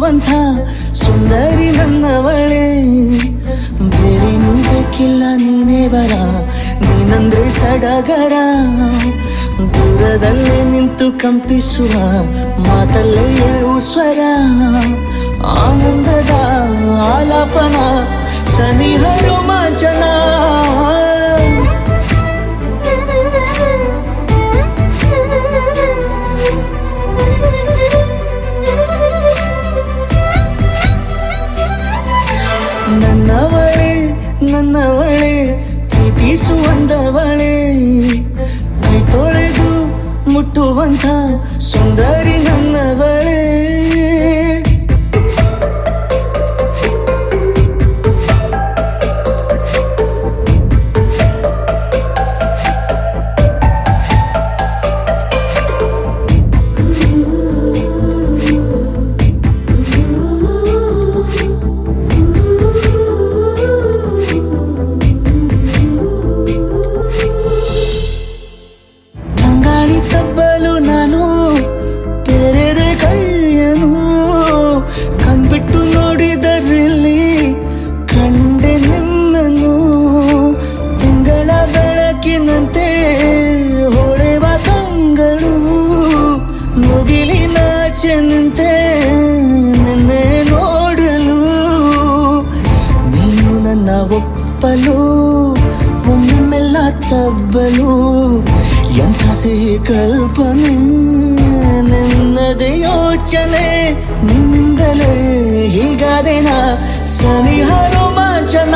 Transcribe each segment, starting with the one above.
ಮುಟ್ಟುವಂಥ ಸುಂದರಿ ನನ್ನವಳೆ. ಬೇರೇನೂ ಬೇಕಿಲ್ಲ ನೀನೇ ಬರ, ನೀನಂದ್ರೆ ಸಡಗರ. ದೂರದಲ್ಲೇ ನಿಂತು ಕಂಪಿಸುವ ಮಾತಲ್ಲೇ ಏಳು ಸ್ವರ. ಆನಂದದ ಆಲಾಪನ ಸನಿಹ ರೋಮಾಂಚನ. ನನ್ನವಳೆ ನನ್ನವಳೆ ಪ್ರೀತಿಸುವಂದವಳೆ, ಕೈ ತೊಳೆದು ಮುಟ್ಟುವಂಥ ಸುಂದರಿ ನನ್ನವಳೆ. ತಬ್ಬಲು ನಾನು ತೆರೆದೆ ಕೈಯನು, ಕಣ್ಬಿಟ್ಟು ನೋಡಿದರಲ್ಲಿ ಕಂಡೆ ನಿನ್ನನು. ತಿಂಗಳ ಬೆಳಕಿನಂತೆ ಹೊಳೆವ ಕಂಗಳು, ಮುಗಿಲಿನಾಚೆ ನಿಂತೆ ನಿನ್ನೆ ನೋಡಲು. ನೀನು ನನ್ನ ಒಪ್ಪಲು ಒಮ್ಮೆಲ್ಲ ತಬ್ಬಲು, ಎಂಥ ಸಿಹಿ ಕಲ್ಪನೆ ನಿನ್ನದೇ ಯೋಚನೆ. ನಿನ್ನಿಂದಲೇ ಹೀಗಾದೆನ ಸನಿಹ ರೋಮಾಂಚನ.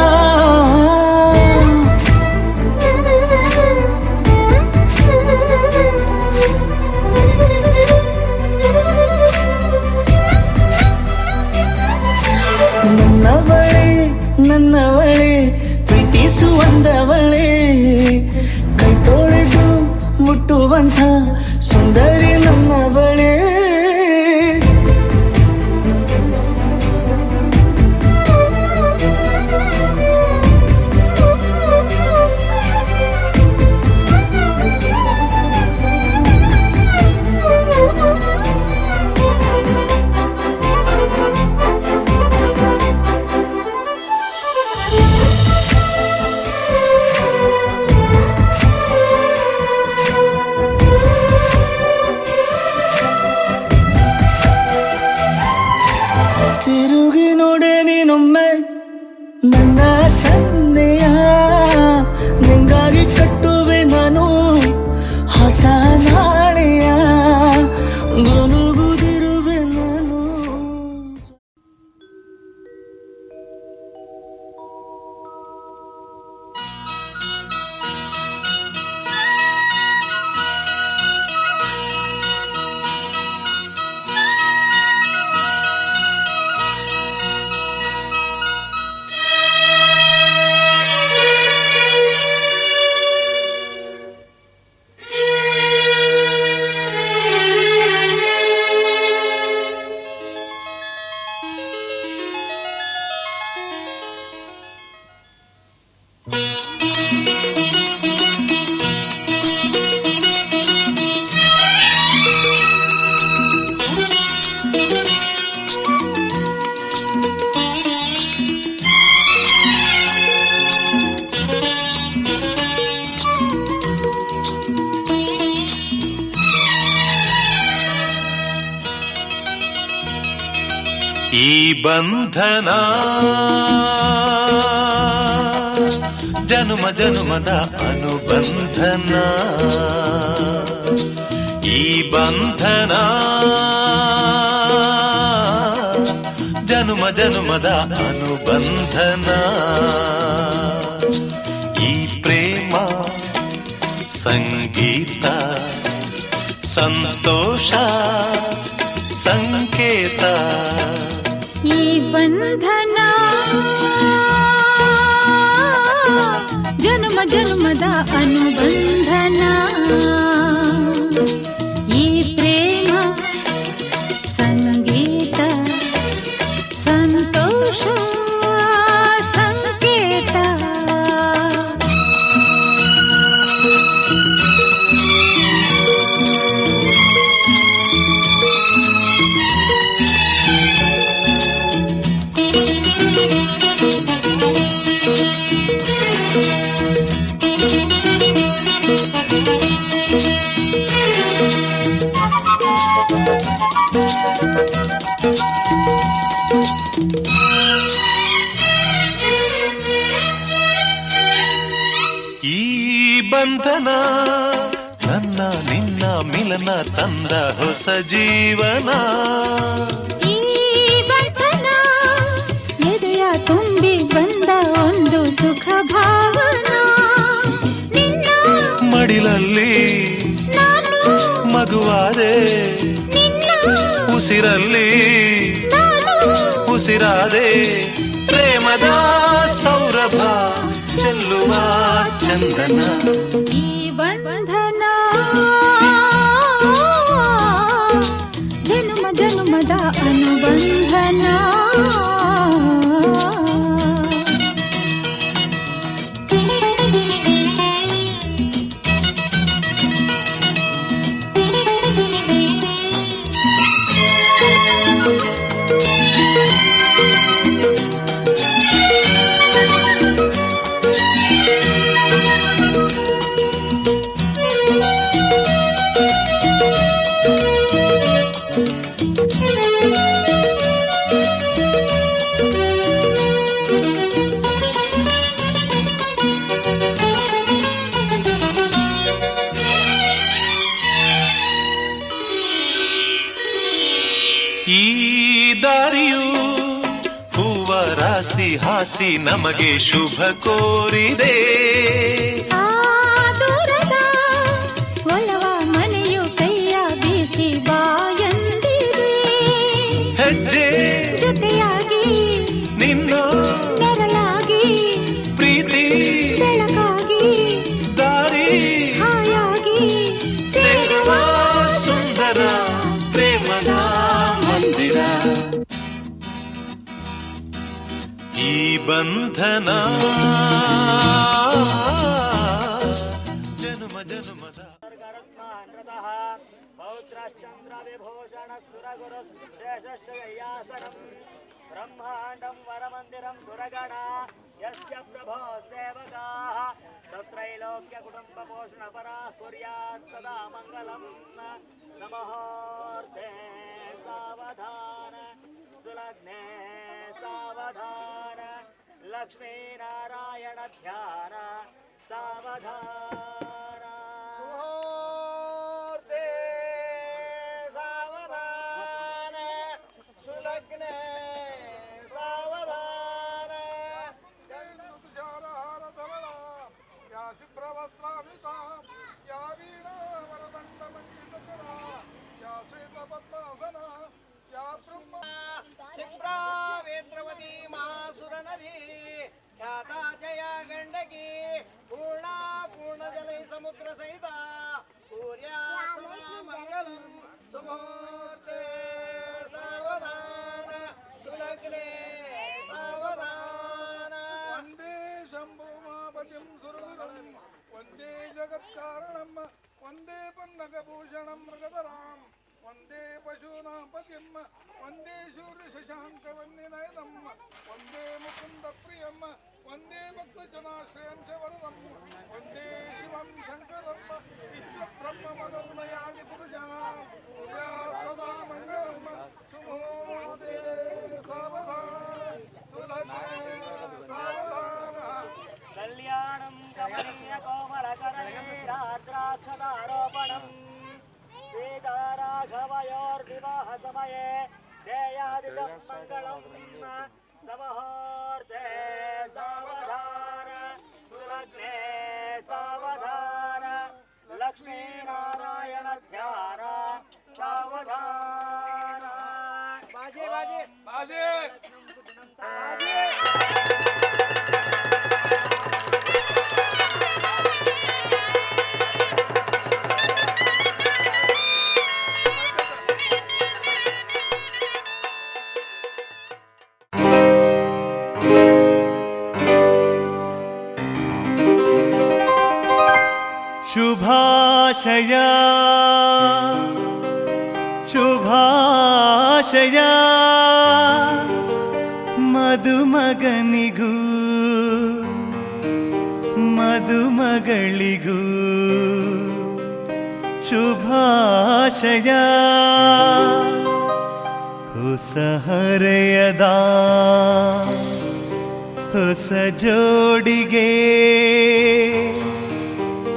ನನ್ನವಳೆ ನನ್ನವಳೆ ಪ್ರೀತಿಸುವಂದವಳೆ, ಕೈ ತೊಳೆದು ಮುಟ್ಟುವಂಥ ಸುಂದರಿ ನನ್ನವಳೆ. ತಿರುಗಿ ನೋಡೆ ನೀನೊಮ್ಮೆ ನನ್ನ ಸನ್ನೆಯ, ನಿಂಗಾಗಿ ಕಟ್ಟುವೆ ನಾನು ಹೊಸ ನಾಳೆಯ. ಗುನುಗುದಿರುವೆ ನಾನು. ಈ ಬಂಧನ ಜನುಮ ಜನುಮದ ಅನುಬಂಧನ. ಈ ಬಂಧನ ಜನುಮ ಜನುಮದ ಅನುಬಂಧನ. ಈ ಪ್ರೇಮ ಸಂಗೀತ ಸಂತೋಷ ಸಂಕೇತ. ಈ ಬಂಧನ ಜನ್ಮ ಜನ್ಮದ ಅನುಬಂಧನ. ಈ ಪ್ರೇಮ ಸಂಗೀತ ಸಂತೋಷ ಸಂಕೇತ. ಈ ಬಂಧನ ನನ್ನ ನಿನ್ನ ಮಿಲನ ತಂದ ಹೊಸ ಜೀವನ. ಈ ಬಂಧನ ಎದೆಯ ತುಂಬಿ ಬಂದ ಒಂದು ಸುಖ ಭಾವನ. ನಿನ್ನ ಮಡಿಲಲ್ಲಿ ನಾನು ಮಗುವಾದೆ, ನಿನ್ನ ಉಸಿರಲ್ಲಿ ನಾನು ಉಸಿರಾದೆ. ಪ್ರೇಮದ ಸೌರಭ ಚೆಲ್ಲುವ ಚಂದನ. ಈ ಬಂಧನ ಜನುಮ ಜನುಮದ ಅನುಬಂಧನ. ಈ ದಾರಿಯು ಹೂವ ರಾಸಿ ಹಾಸಿ ನಮಗೆ ಶುಭ ಕೋರಿದೆ. ಆ ದೂರದ ಒಲವ ಮನೆಯು ಕೈಯ ಬೀಸಿ ಬಾಯಂದಿದೆ. ಹೆಜ್ಜೆ ಜೊತೆಯಾಗಿ ನಿನ್ನ ನೆರಳಾಗಿ ಪ್ರೀತಿ ಬೆಳಕಾಗಿ ದಾರಿ ಹಾಯಾಗಿ ಸೇರುವ ಸುಂದರ ಪ್ರೇಮದ ಮಂದಿರ. ಈ ಬಂಧನ ಜನುಮ ಜನುಮದ. ಪೌತ್ರಶ್ಚಂದ್ರ ವಿಭೂಷಣ ಸುರಗುರು ಶೇಷಶ್ಚಯಾಸನಂ ಬ್ರಹ್ಮಾಂಡಂ ವರಮಂದಿರಂ ಸುರಗಣ ಯಸ್ಯ ಪ್ರಭೋ ಸೇವಕಾಃ ಸತ್ರೈಲೋಕ್ಯ ಕುಟುಂಬ ಪೋಷಣ ಪರಾಃ ಕುರ್ಯಾತ್ ಸದಾ ಮಂಗಲಂ. ಸಮಹೋರ್ಧೆ ಸಾವಧಾನ ಸುಲಗ್ನೆ ಸಾವಧಾನ ಲಕ್ಷ್ಮೀನಾರಾಯಣ ಧ್ಯಾನ ಸಾವಧಾನ. ಸಾವಧಾನ ಸುಲಗ್ನೆ ಸಾವಧಾನ. ಯಾ ಶುಭ್ರವಸ್ತ್ರಾಮಿತಾ ಯಾ ವೀಣಾವರದಂಡ ಮಂಡಿತಕರಾ ಯಾ ಶ್ವೇತಪದ್ಮಾಸನ ಯಾ ಬ್ರಹ್ಮ ಕ್ಷಿಪ್ರಾವೇತ್ರವತಿ ಮಹಾಸುರನದಿ ಖ್ಯಾತಾ ಜಯ ಗಂಡಕಿ ಪೂರ್ಣಾ ಪೂರ್ಣಜಲೈ ಸಮುದ್ರ ಸಹಿತ ಸೂರ್ಯಾತ್ ಸದಾ ಮಂಗಲಂ. ಸುಮೂರ್ತೆ ಸಾವಧಾನ ಸುಲಗ್ನೆ ಸಾವಧಾನ. ವಂದೇ ಶಂಭುಮಾಪತಿಂ ಸುರಗುರುಂ ವಂದೇ ಜಗತ್ಕಾರಣಂ ವಂದೇ ಪನ್ನಗಭೂಷಣಂ ಮೃಗಧರಾಂ ವಂದೇ ಪಶೂನಾಂ ಪತಿಂ ವಂದೇ ಶೂರ್ಯ ಶಶಾಂಕ ವಂದಿನಯನಂ ವಂದೇ ಮುಕುಂದ ಪ್ರಿಯಂ ವಂದೇ ಭಕ್ತಜನಾಶ್ರಯಂ ಚ ವರದಂ ವಂದೇ ಶಿವಂ ಶಂಕರಂ ವಿಶ್ವಬ್ರಹ್ಮ ಮನೋಮಯಾದಿ ಪುರುಷಾಂ ಸದಾ ಮಂಗಳಂ. ಸುಮೂರ್ತೆ ಸಾವಧಾನ ಸುಲಗ್ನೆ ಸಾವಧಾನ. ಕಲ್ಯಾಣಂ ಕಮನೀಯ ಕೋಮಲಕರೈರಾದ್ರಾಕ್ಷತಾರೋಪಣಂ ಸೀತಾರಾಘವಯೋರ್ವಿವಾಹ ಸಮಯೇ ದೇಯಾದಿದಂ ಮಂಗಳಂ. ಸಮಹೋರ್ಧೆ ಸಾವಧಾನ ಸುಲಗ್ನೆ ಸಾವಧಾನ ಲಕ್ಷ್ಮೀನಾರಾಯಣ ಧ್ಯಾನ ಸಾವಧಾನ. ಬಾಜೆ ಬಾಜೆ ಬಾಜೆ ಬಾಜೆ. ಶುಭಾಶಯ ಶುಭಾಶಯ ಮದುಮಗನಿಗೂ ಮದುಮಗಳಿಗೂ ಶುಭಾಶಯ ಹೊಸ ಹರೆಯದ ಹೊಸ ಜೋಡಿಗೆ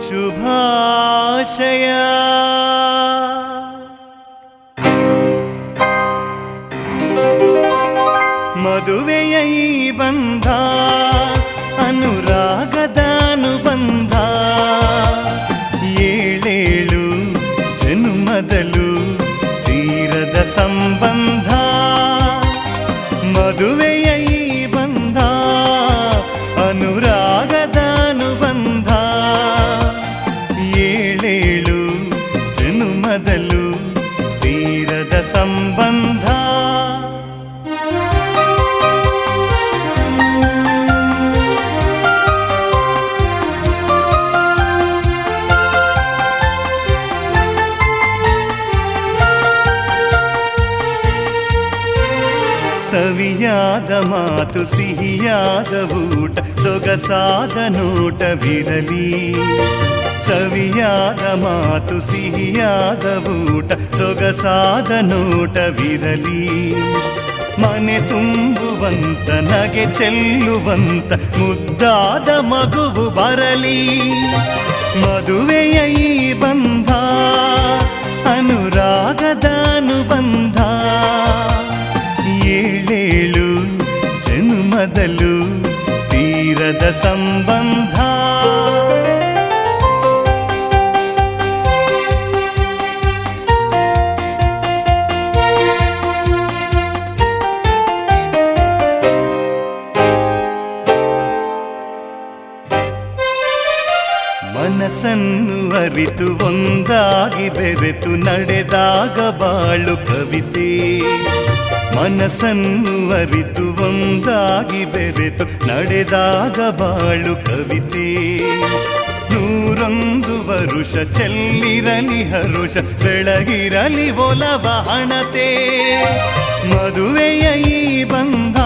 ಶುಭಾಶಯ. ಮದುವೆಯ ಈ ಬಂಧ ಅನುರಾಗದ ಅನುಬಂಧ, ಏಳೇಳು ಜನುಮದಲು ತೀರದ ಸಂಬಂಧ. ಮದುವೆಯ ಈ ಬಂಧ ಅನುರಾಗದ ಅನುಬಂಧ, ಏಳೇಳು ಜನುಮದಲು ತೀರದ ಸಂಬಂಧ. ಸವಿಯಾದ ಮಾತು ಸಿಹಿಯಾದ ಊಟ ಸೊಗಸಾದ ನೋಟವಿರಲಿ. ಸವಿಯಾದ ಮಾತು ಸಿಹಿಯಾದ ಊಟ ಸೊಗಸಾದ ನೋಟವಿರಲಿ. ಮನೆ ತುಂಬುವಂತ ನಗೆ ಚೆಲ್ಲುವಂತ ಮುದ್ದಾದ ಮಗುವು ಬರಲಿ. ಮದುವೆಯ ಈ ಬಂಧ ಅನುರಾಗದ ಅನುಬಂಧ, ಏಳೇಳು ಜನುಮದಲು ತೀರದ ಸಂಬಂಧ. ಮನಸ್ಸನ್ನು ಅರಿತು ಒಂದಾಗಿ ಬೆರೆತು ನಡೆದಾಗ ಬಾಳು ಕವಿತೆ. ಮನಸ್ಸನ್ನು ಅರಿತು ಒಂದಾಗಿ ಬೆರೆತು ನಡೆದಾಗ ಬಾಳು ಕವಿತೆ. 101 ವರುಷ ಚೆಲ್ಲಿರಲಿ ಹರುಷ ಬೆಳಗಿರಲಿ ಒಲವ ಹಣತೆ. ಮದುವೆಯ ಈ ಬಂಧ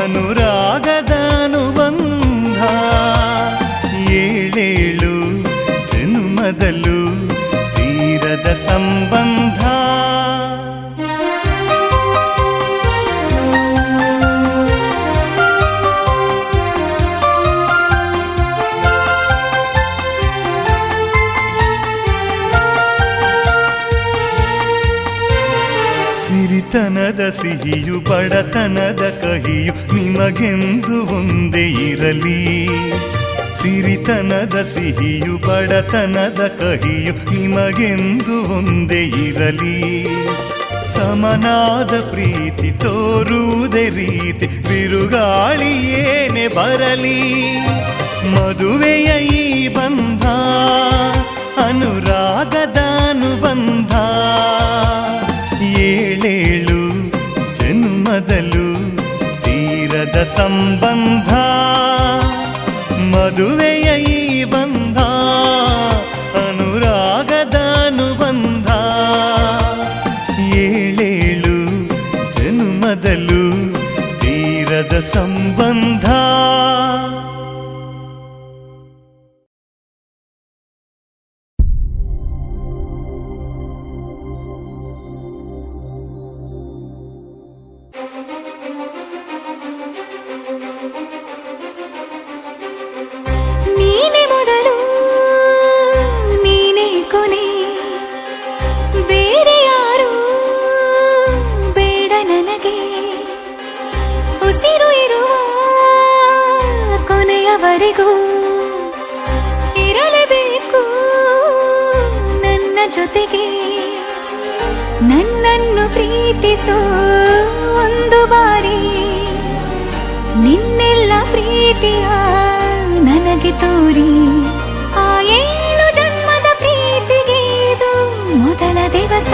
ಅನುರಾಗದ ಅನುಬಂಧ, ಏಳೇಳು ಜನುಮದಲು ತೀರದ ಸಂಬಂಧ. ಸಿರಿತನದ ಸಿಹಿಯು ಬಡತನದ ಕಹಿಯು ನಿಮಗೆಂದು ಒಂದೇ ಇರಲಿ. ಸಿರಿತನದ ಸಿಹಿಯು ಬಡತನದ ಕಹಿಯು ನಿಮಗೆಂದು ಒಂದೇ ಇರಲಿ. ಸಮನಾದ ಪ್ರೀತಿ ತೋರುವುದೇ ರೀತಿ ಬಿರುಗಾಳಿ ಏನೇ ಬರಲಿ. ಮದುವೆಯ ಈ ಬಂಧ ಅನುರಾಗದ ಅನುಬಂಧ, ಏಳೇಳು ಜನ್ಮದಲು ತೀರದ ಸಂಬಂಧ. ಮದುವೆಯ ಈ ಬಂಧ ಅನುರಾಗದ ಅನುಬಂಧ, ಏಳೇಳು ಜನ್ಮದಲು ತೀರದ ಸಂಬಂಧ. ಇರಲೇಬೇಕು ನನ್ನ ಜೊತೆಗೆ, ನನ್ನನ್ನು ಪ್ರೀತಿಸೋ ಒಂದು ಬಾರಿ, ನಿನ್ನೆಲ್ಲ ಪ್ರೀತಿಯ ನನಗೆ ತೋರಿ. ಆ 7 ಜನ್ಮದ ಪ್ರೀತಿಗೆ ಇದು ಮೊದಲ ದಿವಸ.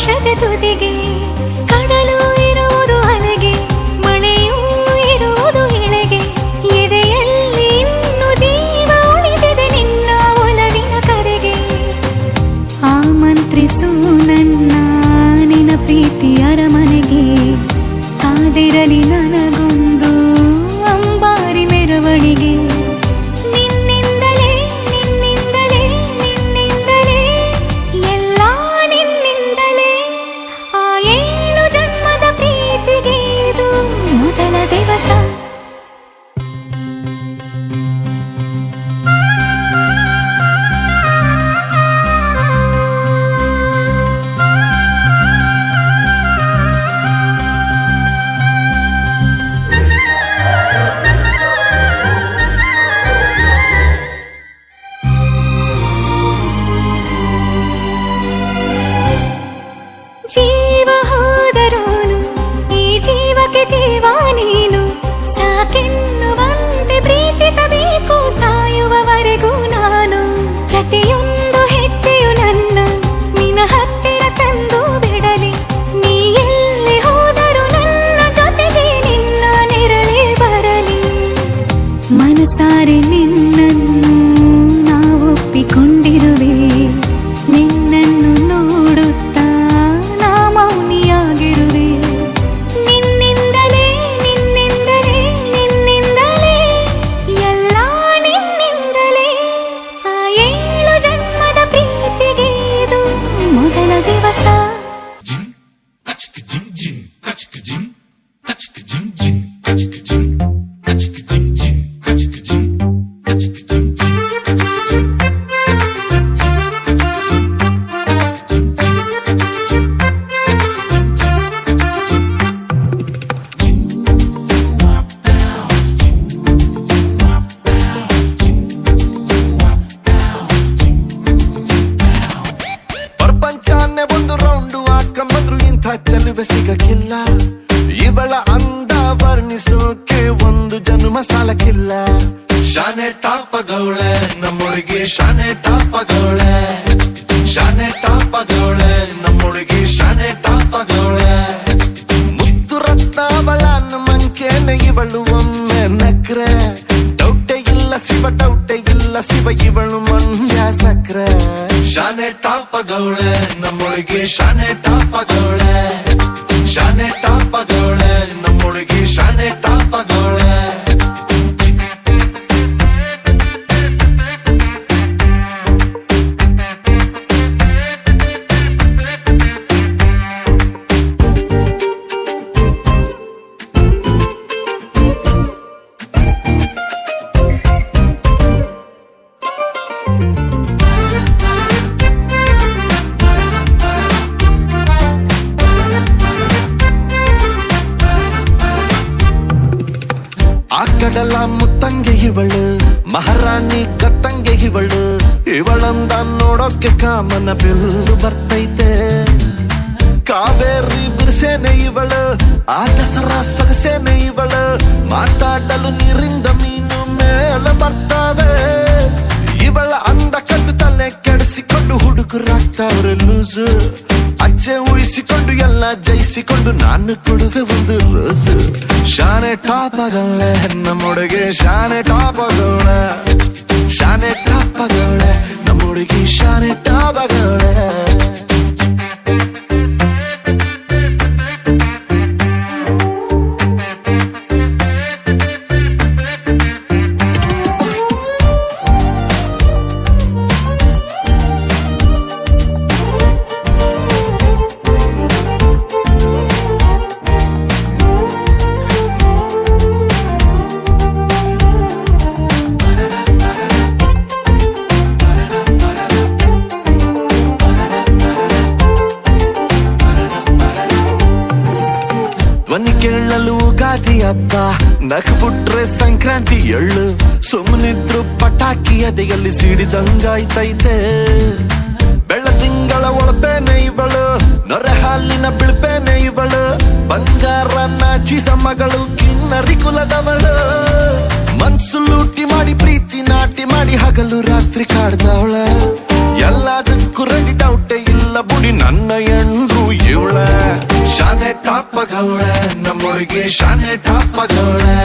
ಆಕಾಶದ ತುದಿಗೆ ಕಡಲು ಇರುವುದು ಅಲೆಗೆ ಮಳೆಯೂ ಇರುವುದು ಎಳೆಗೆ ಎದೆಯಲ್ಲಿ ಇನ್ನು ಜೀವ ಉಳಿದಿದೆ ನಿನ್ನ ಒಲವಿನ ಕರೆಗೆ ಆಮಂತ್ರಿಸು ನನ್ನ ನಿನ್ನ ಪ್ರೀತಿ ಅರಮನೆಗೆ ಕಾದಿರಲಿ ನನಗೊಂದು ಅಂಬಾರಿ ಮೆರವಣಿಗೆ ನಿನ್ನಿಂದಲೇ ನಿನ್ನಿಂದಲೇ ನಿನ್ನಿಂದಲೇ ಎಲ್ಲ ನಿನ್ನಿಂದಲೇ ಆ 7 ಜನ್ಮದ ಪ್ರೀತಿಗೆ ಇದು ಮೊದಲ ದಿವಸ ಜೀವ ಹೋದರೋನು ಈ ಜೀವಕ್ಕೆ ಜೀವ ನೀನು ಸಾಕೆನ್ನುವಂತೆ ಪ್ರೀತಿಸಬೇಕು ಸಾಯುವವರೆಗೂ ನಾನು ಪ್ರತಿಯೊಂದು ಹೆಜ್ಜೆಯು ನನ್ನ ನಿನ್ನ ಹತ್ತಿರ ತಂದು ಬಿಡಲಿ ನೀ ಎಲ್ಲಿ ಹೋದರೂ ನನ್ನ ಜೊತೆಗೆ ನಿನ್ನ ನೆರಳೇ ಬರಲಿ ಮನಸಾರೆ ನಿನ್ನನ್ನು ನಾವೊಪ್ಪಿಕೊಂಡಿರುವೆ ನಿನ್ನನ್ನು ನೋಡುತ್ತಾ ನಾ ಮೌನಿಯಾಗಿರುವೆ ನಿನ್ನಿಂದಲೇ ನಿನ್ನಿಂದಲೇ ನಿನ್ನಿಂದಲೇ ಎಲ್ಲ ನಿನ್ನಿಂದಲೇ ಆ 7 ಜನ್ಮದ ಪ್ರೀತಿಗೆ ಇದು ಮೊದಲ ದಿವಸ ಪ್ರಪಂಚನೇ ಒಂದು ರೌಂಡು ಹಾಕಂಬಂದ್ರು ಇಂಥ ಚೆಲುವೆ ಸಿಗಕ್ಕಿಲ್ಲ ಇವಳ ಅಂದ ವರ್ಣಿಸೋಕೆ ಒಂದು ಜನ್ಮ ಸಾಲಕ್ಕಿಲ್ಲ ಶಾನೆ ಟಾಪಗೌಳೆ ನಮ್ಮೊಳಗೆ ಶಾನೆ ಟಾಪಗೌಳೆ ಶಾನೆ ಟಾಪಗೌಳೆ ನಮ್ಮೊಳಗೆ ಶಾನೆ ಟಾಪಗೌಳೆ ಮುದ್ದು ರತ್ನಾವಳ ಮಂಕೇನೆ ಇವಳು ಒಮ್ಮೆ ನಕ್ರೆ ಡೌಟೆ ಇಲ್ಲ ಶಿವ ಡೌಟೆ ಇಲ್ಲ ಶಿವ ಇವಳು ಮಂಡ್ಯ ಸಕ್ರೆ ಶಾನೆ ಟಾಪಗೌಳೆ ನಮ್ಮೊಳಗೆ ಶಾನೆ ಟಾಪಗೌಳೆ ಶಾನೆ ಟಾಪಗೌಳೆ ನಮ್ಮೊಳಗೆ ಶಾನೆ ಟಾಪಗೌಳೆ ಆ ಕಡಲ ಮುತ್ತಂಗೆ ಇವಳು ಮಹಾರಾಣಿ ಕತ್ತಂಗೆ ಇವಳು ಇವಳಂದ ನೋಡೋಕೆ ಕಾಮನ ಬಿಲ್ಲು ಬರ್ತೈತೆ ಕಾವೇರಿ ಬಿರ್ಸೇನೆ ಇವಳು ಆ ದಸರಾ ಸೊಗಸೇನೆ ಇವಳು ಮಾತಾಡಲು ನೀರಿಂದ ಮೀನು ಮೇಲೆ ಬರ್ತಾವೆ ಇವಳ ಅಂದ ಕಂಡು ತಲೆ ಕೆಡಿಸಿಕೊಂಡು ಹುಡುಗರಾಗ್ತಾವ್ರೆ ಲೂಸು ಅಜ್ಜೆ ಊಹಿಸಿಕೊಂಡು ಎಲ್ಲ ಜಯಿಸಿಕೊಂಡು ನಾನು ಕೊಡುವೆ ಒಂದು ರೋಸು ಶಾನೆ ಟಾಪಗೌಳೆ ನಮ್ಮೊಳಗೆ ಶಾನೆ ಟಾಪಗೌಳೆ ಶಾನೆ ಟಾಪಗೌಳೆ ನಮ್ಮೊಳಗೆ ಶಾನೆ ಟಾಪಗೌಳೆ ಧ್ವನಿ ಕೇಳಲು ಉಗಾದಿ ಹಬ್ಬ ನಕ್ಬಿಟ್ರೆ ಸಂಕ್ರಾಂತಿ ಎಳ್ಳು ಸುಮ್ಮನಿದ್ರು ಪಟಾಕಿ ಅದೆಯಲ್ಲಿ ಸಿಡಿದಂಗಾಯ್ತೈತೆ ಬೆಳ್ಳ ತಿಂಗಳ ಒಳಪೇನೆ ಇವಳು ನೊರೆ ಹಾಲಿನ ಬಿಳ್ಪೇನೆ ಇವಳು ಬಂಗಾರ ನಾಚಿಸ ಮಗಳು ಕಿನ್ನರಿ ಕುಲದವಳು ಮನ್ಸು ಲೂಟಿ ಮಾಡಿ ಪ್ರೀತಿ ನಾಟಿ ಮಾಡಿ ಹಗಲು ರಾತ್ರಿ ಕಾಡ್ದವಳ ಎಲ್ಲದಕ್ಕೂ ರೆಡಿ ಡೌಟೇ ಇಲ್ಲ ಬುಡಿ ನನ್ನ ಎಂಡ್ರು ಹುಡುಗಿ ಶಾನೆ ಟಾಪ್ ಆಗವಳೆ,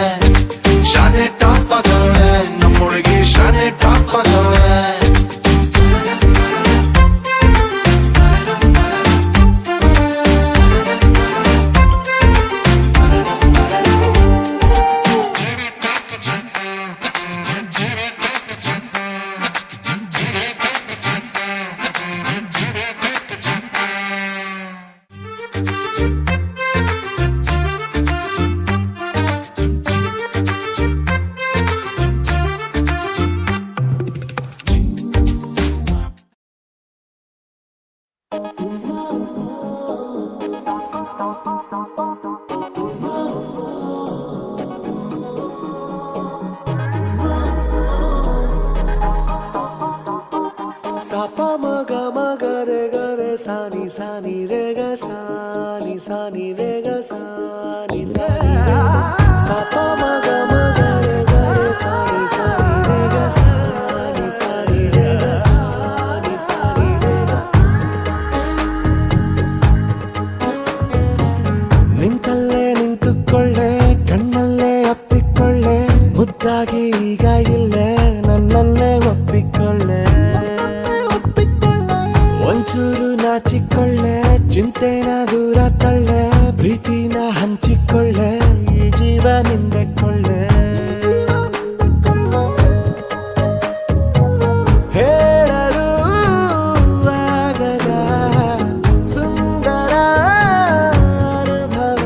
ಶಾನೆ ಟಾಪ್ ಆಗವಳೆ, ನಮ್ಮ ಹುಡುಗಿ ಶಾನೆ ಟಾಪ್ ಆಗವಳೆ. ಸಾಪ ಮಗ ಮಗ ರೆ ಗ ರೆ ಸಾನಿ ಸಾನಿ ರೆ ಗ ಸಾನಿ ಸಾನಿ ರೆ ಗ ಸಾನಿ ಸಾನಿ ಸಾಪ ಮಗ ಮಗ ರೆ ಗ ರೆ ಸಾನಿ ಸಾನಿ ರೆ ಗ ಸಾನಿ ಸಾನಿ ರೆ ಗ ಸಾನಿ ಸಾನಿ ರೆ ಗ. ನಿಂತಲ್ಲೇ ನಿಂತುಕೊಳ್ಳೆ, ಕಣ್ಣಲ್ಲೇ ಅಪ್ಪಿಕೊಳ್ಳೆ, ಮುದ್ದಾಗಿ ಈಗ ಇಲ್ಲೇ ನನ್ನನ್ನೇ ಒಪ್ಪಿಕೊಳ್ಳೆ. ಒಂಚೂರು ನಾಚಿಕೊಳ್ಳೆ, ಚಿಂತೆನ ದೂರ ತಳ್ಳೆ, ಪ್ರೀತಿನ ಹಂಚಿಕೊಳ್ಳೆ, ಈ ಜೀವ ನಿಂದೆಕೊಳ್ಳೆ. ಹೇಳಲು ಆಗದ ಸುಂದರ ಅನುಭವ,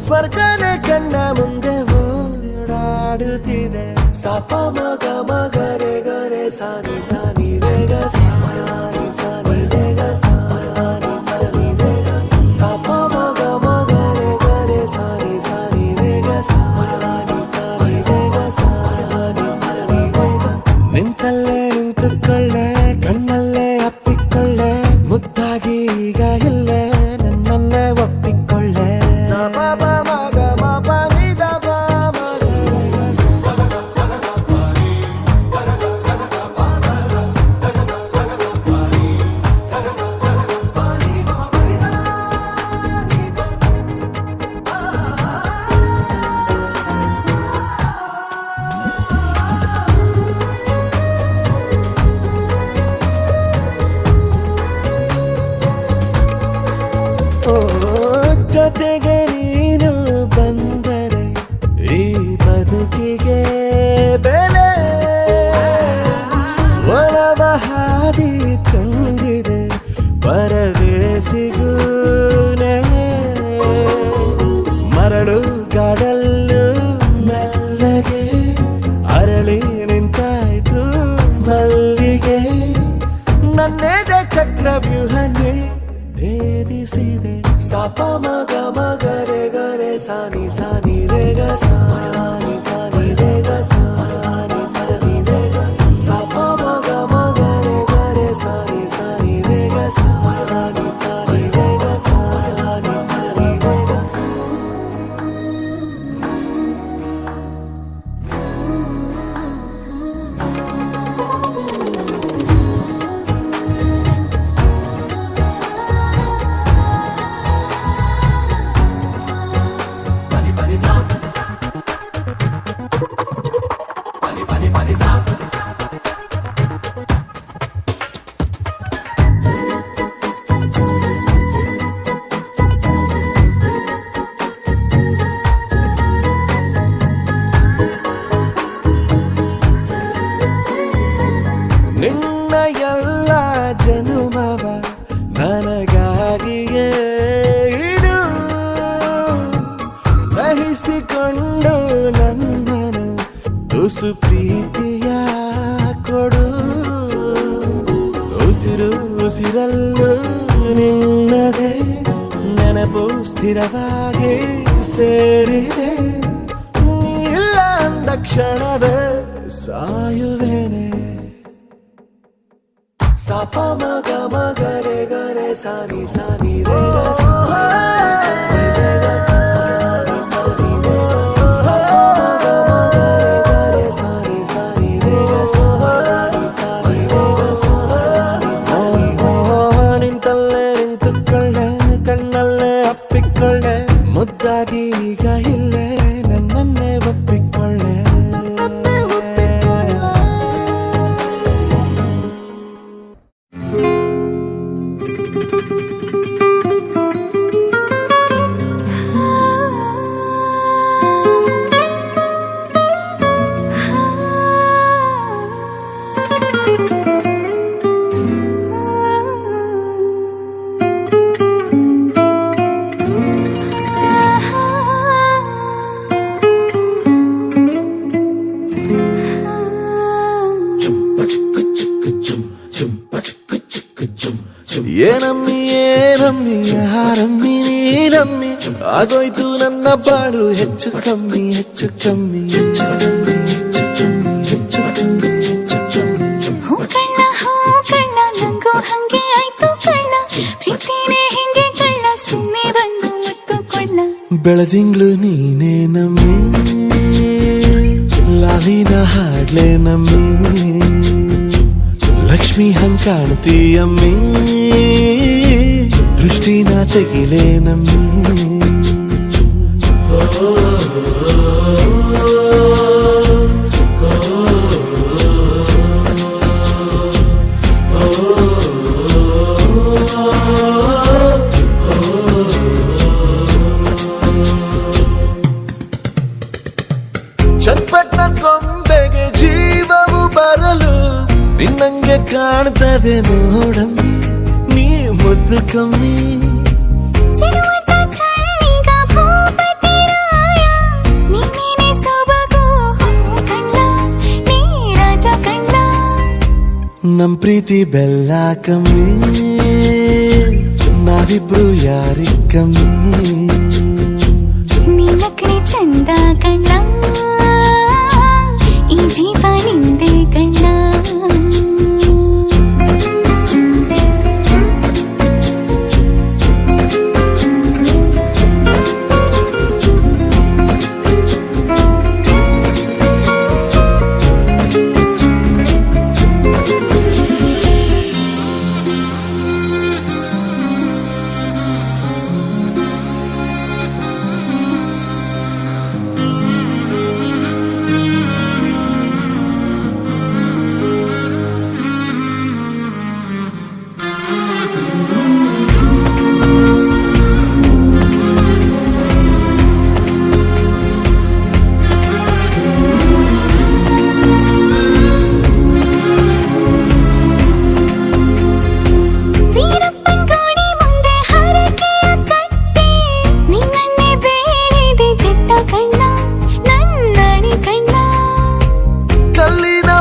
ಸ್ವರ್ಗನೇ ಕಣ್ಣ ಮುಂದೆ ಓಡಾಡುತ್ತಿದೆ. ಸಾಪ ಮಗ ಮಗ ರೆ ಗ ರೆ ಸಾನಿ ಸಾನಿ ರೆ ಗ ಸಾನಿ ಸಾನಿ ರೆ ಗ ಸಾನಿ ಸಾನಿ ರೆ ಗ. ಸಾಪ ಮಗ ಮಗ ರೆ ಗ ರೆ ಸಾನಿ ಸಾನಿ ರೆ ಗ ಸಾನಿ ಸಾನಿ ರೆ ಗ ಸಾನಿ ಸಾನಿ ರೆ ಗ. ನಿಂತಲ್ಲೇ ನಿಂತುಕೊಳ್ಳೆ, ಕಣ್ಣಲ್ಲೇ ಅಪ್ಪಿಕೊಳ್ಳೆ, ಮುದ್ದಾಗಿ ಈಗ ಇಲ್ಲೇ ನನ್ನನ್ನೇ ಒಪ್ಪಿಕೊಳ್ಳೆ. ಸಾಪ ಮಗ ಮಪ ನಿದ ಜೊತೆಗೆ ನೀನು ಬಂದರೆ ಈ ಬದುಕಿಗೆ ಬೆಲೆ. ಒಲವ ಹಾದಿ ತಂದಿದೆ ಪರದೇಸಿಗೂ ಮರಳು ಗಾಡಲ್ಲು ಮೆಲ್ಲಗೆ ಅರಳಿ ನಿಂತಾಯ್ತು ಮಲ್ಲಿಗೆ. ನನ್ನೆದೆ ಚಕ್ರವ್ಯೂಹನೇ ಭೇದಿಸಿದೆ. ಸಾಪ ಮಗ ಮಗ ರೆ ಗ ರೆ ಸಾನಿ ಸಾನಿ ರೆ ಗ ಸಾನಿ ಸಾನಿ ರೆ ಗ ಸಾನಿ ಸಾನಿ ರೆ ಗ. ಸಾಪ ಮಗ ಮಗ ರೆ ಗ ರೆ ಸಾನಿ ಸಾನಿ ರೆ ಗ ಸಾನಿ ಸಾನಿ ರೆ ಗ ಸಾನಿ ಸಾನಿ ರೆ ಗ. ನಿನ್ನ ಎಲ್ಲ ಜನುಮವ ನನಗಾಗಿಯೇ ಇಡು, ಸಹಿಸಿಕೊಂಡು ನನ್ನನು ತುಸು ಪ್ರೀತಿಯ ಕೊಡು. ಉಸಿರು ಉಸಿರಲ್ಲೂ ನಿನ್ನದೇ ನೆನಪು ಸ್ಥಿರವಾಗಿ ಸೇರಿದೆ. ಇಲ್ಲ ಅಂದ ಕ್ಷಣವೇ ಸಾಯುವೇನೆ. ಸಾಪ ಮಗ ಮಗ ರೆ ಗ ರೆ ಸಾನಿ ಸಾನಿ ರೆ ಗ ಸಾನಿ ಸಾನಿ ರೆ ಗ ಸಾನಿ ಸಾನಿ ರೆ ಗ. ಸಾಪ ಮಗ ಮಗ ರೆ ಗ ರೆ ಸಾನಿ ಸಾನಿ ರೆ ಗ ಸಾನಿ ಸಾನಿ ರೆ ಗ ಸಾನಿ ಸಾನಿ ರೆ ಗ. ನಿಂತಲ್ಲೇ ನಿಂತುಕೊಳ್ಳೆ, ಕಣ್ಣಲ್ಲೇ ಅಪ್ಪಿಕೊಳ್ಳೆ, ಮುದ್ದಾಗಿ ಏನಮ್ಮಿ ಯಾರಮ್ಮಿ ನೀನಮ್ಮಿ ಆಗೋಯ್ತು ನನ್ನ ಬಾಳು ಹೆಚ್ಚು ಕಮ್ಮಿ ಹೆಚ್ಚು ಕಮ್ಮಿ ಹೆಚ್ಚು ಕಮ್ಮಿ ಹೆಚ್ಚು ಕಮ್ಮಿ ಹೆಚ್ಚು ಕಮ್ಮಿ ಹೆಚ್ಚು ಕಮ್ಮಿ ಹೂ ಕಳ್ಳ ನಂಗೂ ಹಂಗೆ ಆಯ್ತು ಕಳ್ಳ ಪ್ರೀತಿನೇ ಹಿಂಗೆ ಕಳ್ಳ ಸುಮ್ಮನೆ ಬಂದು ಮುತ್ತು ಕೊಳ್ಳ ಬೆಳದಿಂಗ್ಳು ನೀನೇ ನಮ್ಮಿ ಲಾಲಿನ ಹಾಡ್ಲೆ ನಮ್ಮಿ ಲಕ್ಷ್ಮಿ ಹಂಗ್ ಕಾಣ್ತೀಯಮ್ಮಿ ದೃಷ್ಟಿನ ತೆಗಿಲೆ ನಮ್ಮಿ ಚಟ್ಪಟ್ನ ಕೊಂಬೆಗೆ ಜೀವವು ಬರಲು ನಿನ್ನಂಗೆ ಕಾಣ್ತದೆ ನೋಡಮ್ಮಿ ನೀ ಮುದ್ದು ಕಮ್ಮಿ ಚೆಲುವಂತ ಚಳ್ಳಿಗ ಭೂಪತಿರಾಯ ನೀನೇ ಸೊಬಗು ಕಣ್ಣ ನೀ ರಾಜ ಕಣ್ಣ ನಮ್ ಪ್ರೀತಿ ಬೆಲ್ಲ ಕಮ್ಮಿ ನಾವಿಬ್ರು ಯಾರಿ ಕಮ್ಮಿ ನೀನಕ್ರೆ ಚಂದ ಕಣ್ಣ ಈ ಜೀವ ನಿಂದೆ ಕಣ್ಣ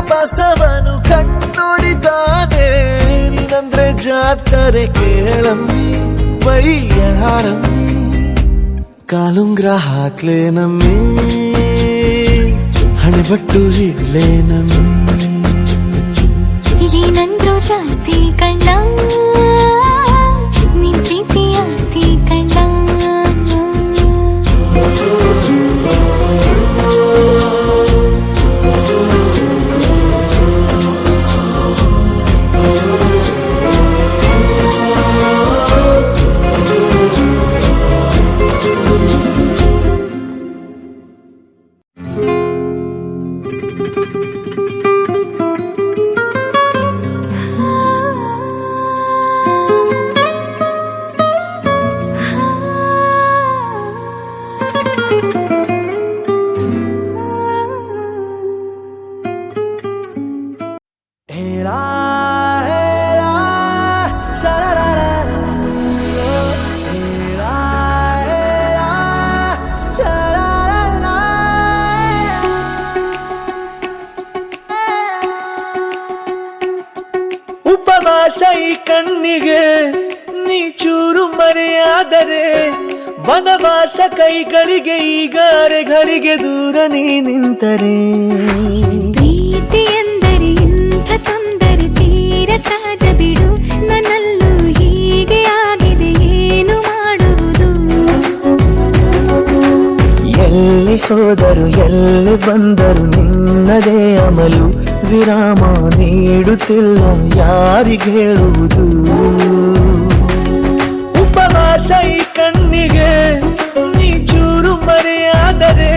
ಬಸವನು ಕಣ್ಣೊಡಿತಾನೆ ನೀನಂದ್ರೆ ಜಾತ್ರೆ ಕೇಳಮ್ಮಿ ವೈಯಾರಮ್ಮಿ ಕಾಲುಂಗ್ರ ಹಾಕ್ಲೆ ನಮ್ಮಿ ಹಣೆಬಟ್ಟು ಇಡ್ಲೆ ನಮ್ಮಿ ಏನಂದ್ರು ಜಾಸ್ತಿ ಕಣ್ಣ ನಿನ್ ಪ್ರೀತಿ ಆಸ್ತಿ ಕಣ್ಣ ಉಪವಾಸ ಈ ಕಣ್ಣಿಗೆ ನೀ ಚೂರು ಮರೆಯಾದರೆ ವನವಾಸ ಕೈಗಳಿಗೆ ಈಗಾರೆಗಳಿಗೆ ದೂರ ನೀ ನಿಂತರೆ ಪ್ರೀತಿ ಎಂದರೆ ಇಂಥ ತೊಂದರೆ ತೀರ ಸಹಜ ಬಿಡು ನನ್ನಲ್ಲೂ ಹೀಗೆ ಆಗಿದೆ ಏನು ಮಾಡುವುದು ಎಲ್ಲಿ ಹೋದರು ಎಲ್ಲಿ ಬಂದರು ನಿನ್ನದೇ ಅಮಲು ವಿರಾಮ ನೀಡುತ್ತಿಲ್ಲ ಯಾರಿಗೆ ಹೇಳುವುದು ಉಪವಾಸ ಈ ಕಣ್ಣಿಗೆ ನೀ ಚೂರು ಮರೆಯಾದರೆ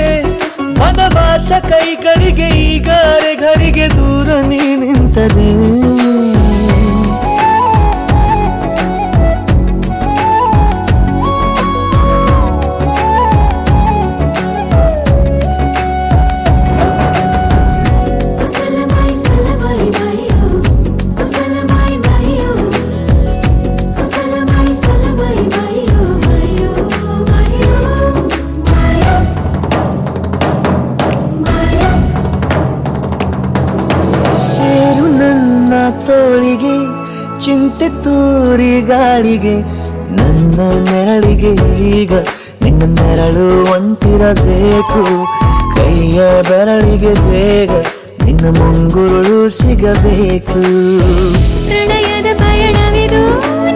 ವನವಾಸ ಕೈಗಳಿಗೆ ಈಗಾರೆಗಳಿಗೆ ದೂರ ನೀ ನಿಂತರೆ ಚಿಂತೆ ತೂರಿ ಗಾಳಿಗೆ ನನ್ನ ನೆರಳಿಗೆ ಈಗ ನಿನ್ನ ನೆರಳು ಒಂಟಿರಬೇಕು ಕೈಯ ಬೆರಳಿಗೆ ಬೇಗ ನಿನ್ನ ಮುಂಗುರುಳು ಸಿಗಬೇಕು ಪ್ರಣಯದ ಪಯಣವಿದು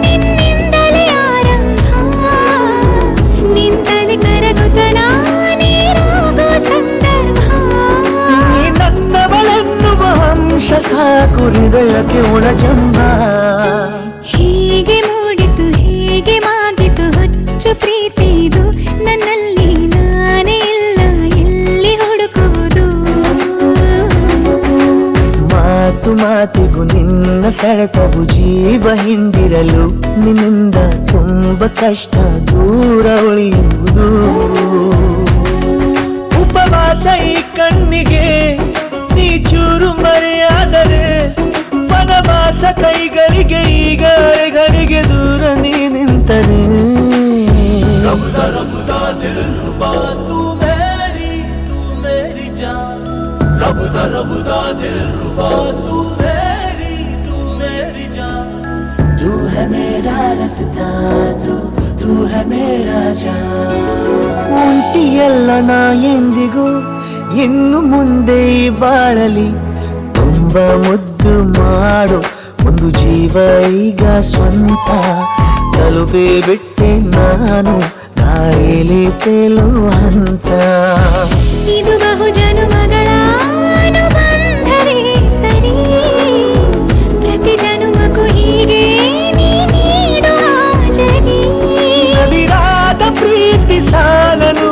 ನಿನ್ನಿಂದಲೇ ಆರಂಭ ನಿಂತಲೇ ಕರಗುತ್ತ ನಾನೇರಾಗುವ ಸಂದರ್ಭ ನೀ ನನ್ನವಳೆನ್ನುವ ಅಂಶ ಸಾಕು ಹೃದಯಕ್ಕೆ ಒಳಜಂಬ ಹೀಗೆ ಮೂಡಿತು ಹೀಗೆ ಮಾಗಿತು ಹುಚ್ಚು ಪ್ರೀತಿ ಇದು ನನ್ನಲ್ಲಿ ನಾನೇ ಇಲ್ಲ ಎಲ್ಲಿ ಹುಡುಕುವುದು ಮಾತು ಮಾತಿಗೂ ನಿನ್ನ ಸೆಳೆತವು ಜೀವ ಹಿಂದಿರಲು ನಿನ್ನಿಂದ ತುಂಬ ಕಷ್ಟ ದೂರ ಉಳಿಯುವುದು ಉಪವಾಸ ಈ ಕಣ್ಣಿಗೆ ನೀ ಚೂರು ಮರೆಯಾದರೆ ವನವಾಸ ಕೈಗಳಿಗೆ ಈಗ ಅರೆಗಳಿಗೆ ದೂರ ನೀ ನಿಂತರೆ तू है मेरा रास्ता तू है मेरा जान ಒಂಟಿಯಲ್ಲ ನಾ ಎಂದಿಗೂ ಇನ್ನು ಮುಂದೆ ಈ ಬಾಳಲಿ ತುಂಬ ಮುದ್ದು ಮಾಡು ಒಂದು ಜೀವ ಈಗ ಸ್ವಂತ ತಲುಪಿ ಬಿಟ್ಟೆ ನಾನು ಕಾಯಿಲೆ ತೇಲುವ ಹಂತ ಇದು ಬಹು ಜನುಮಗಳ ಅನುಬಂಧವೇ ಸರಿ ಪ್ರತಿ ಜನುಮಕ್ಕೂ ಹೀಗೆ ನೀ ನೀಡುವ ಜರಿ ಅವಿರಾದ ಪ್ರೀತಿ ಸಾಲನು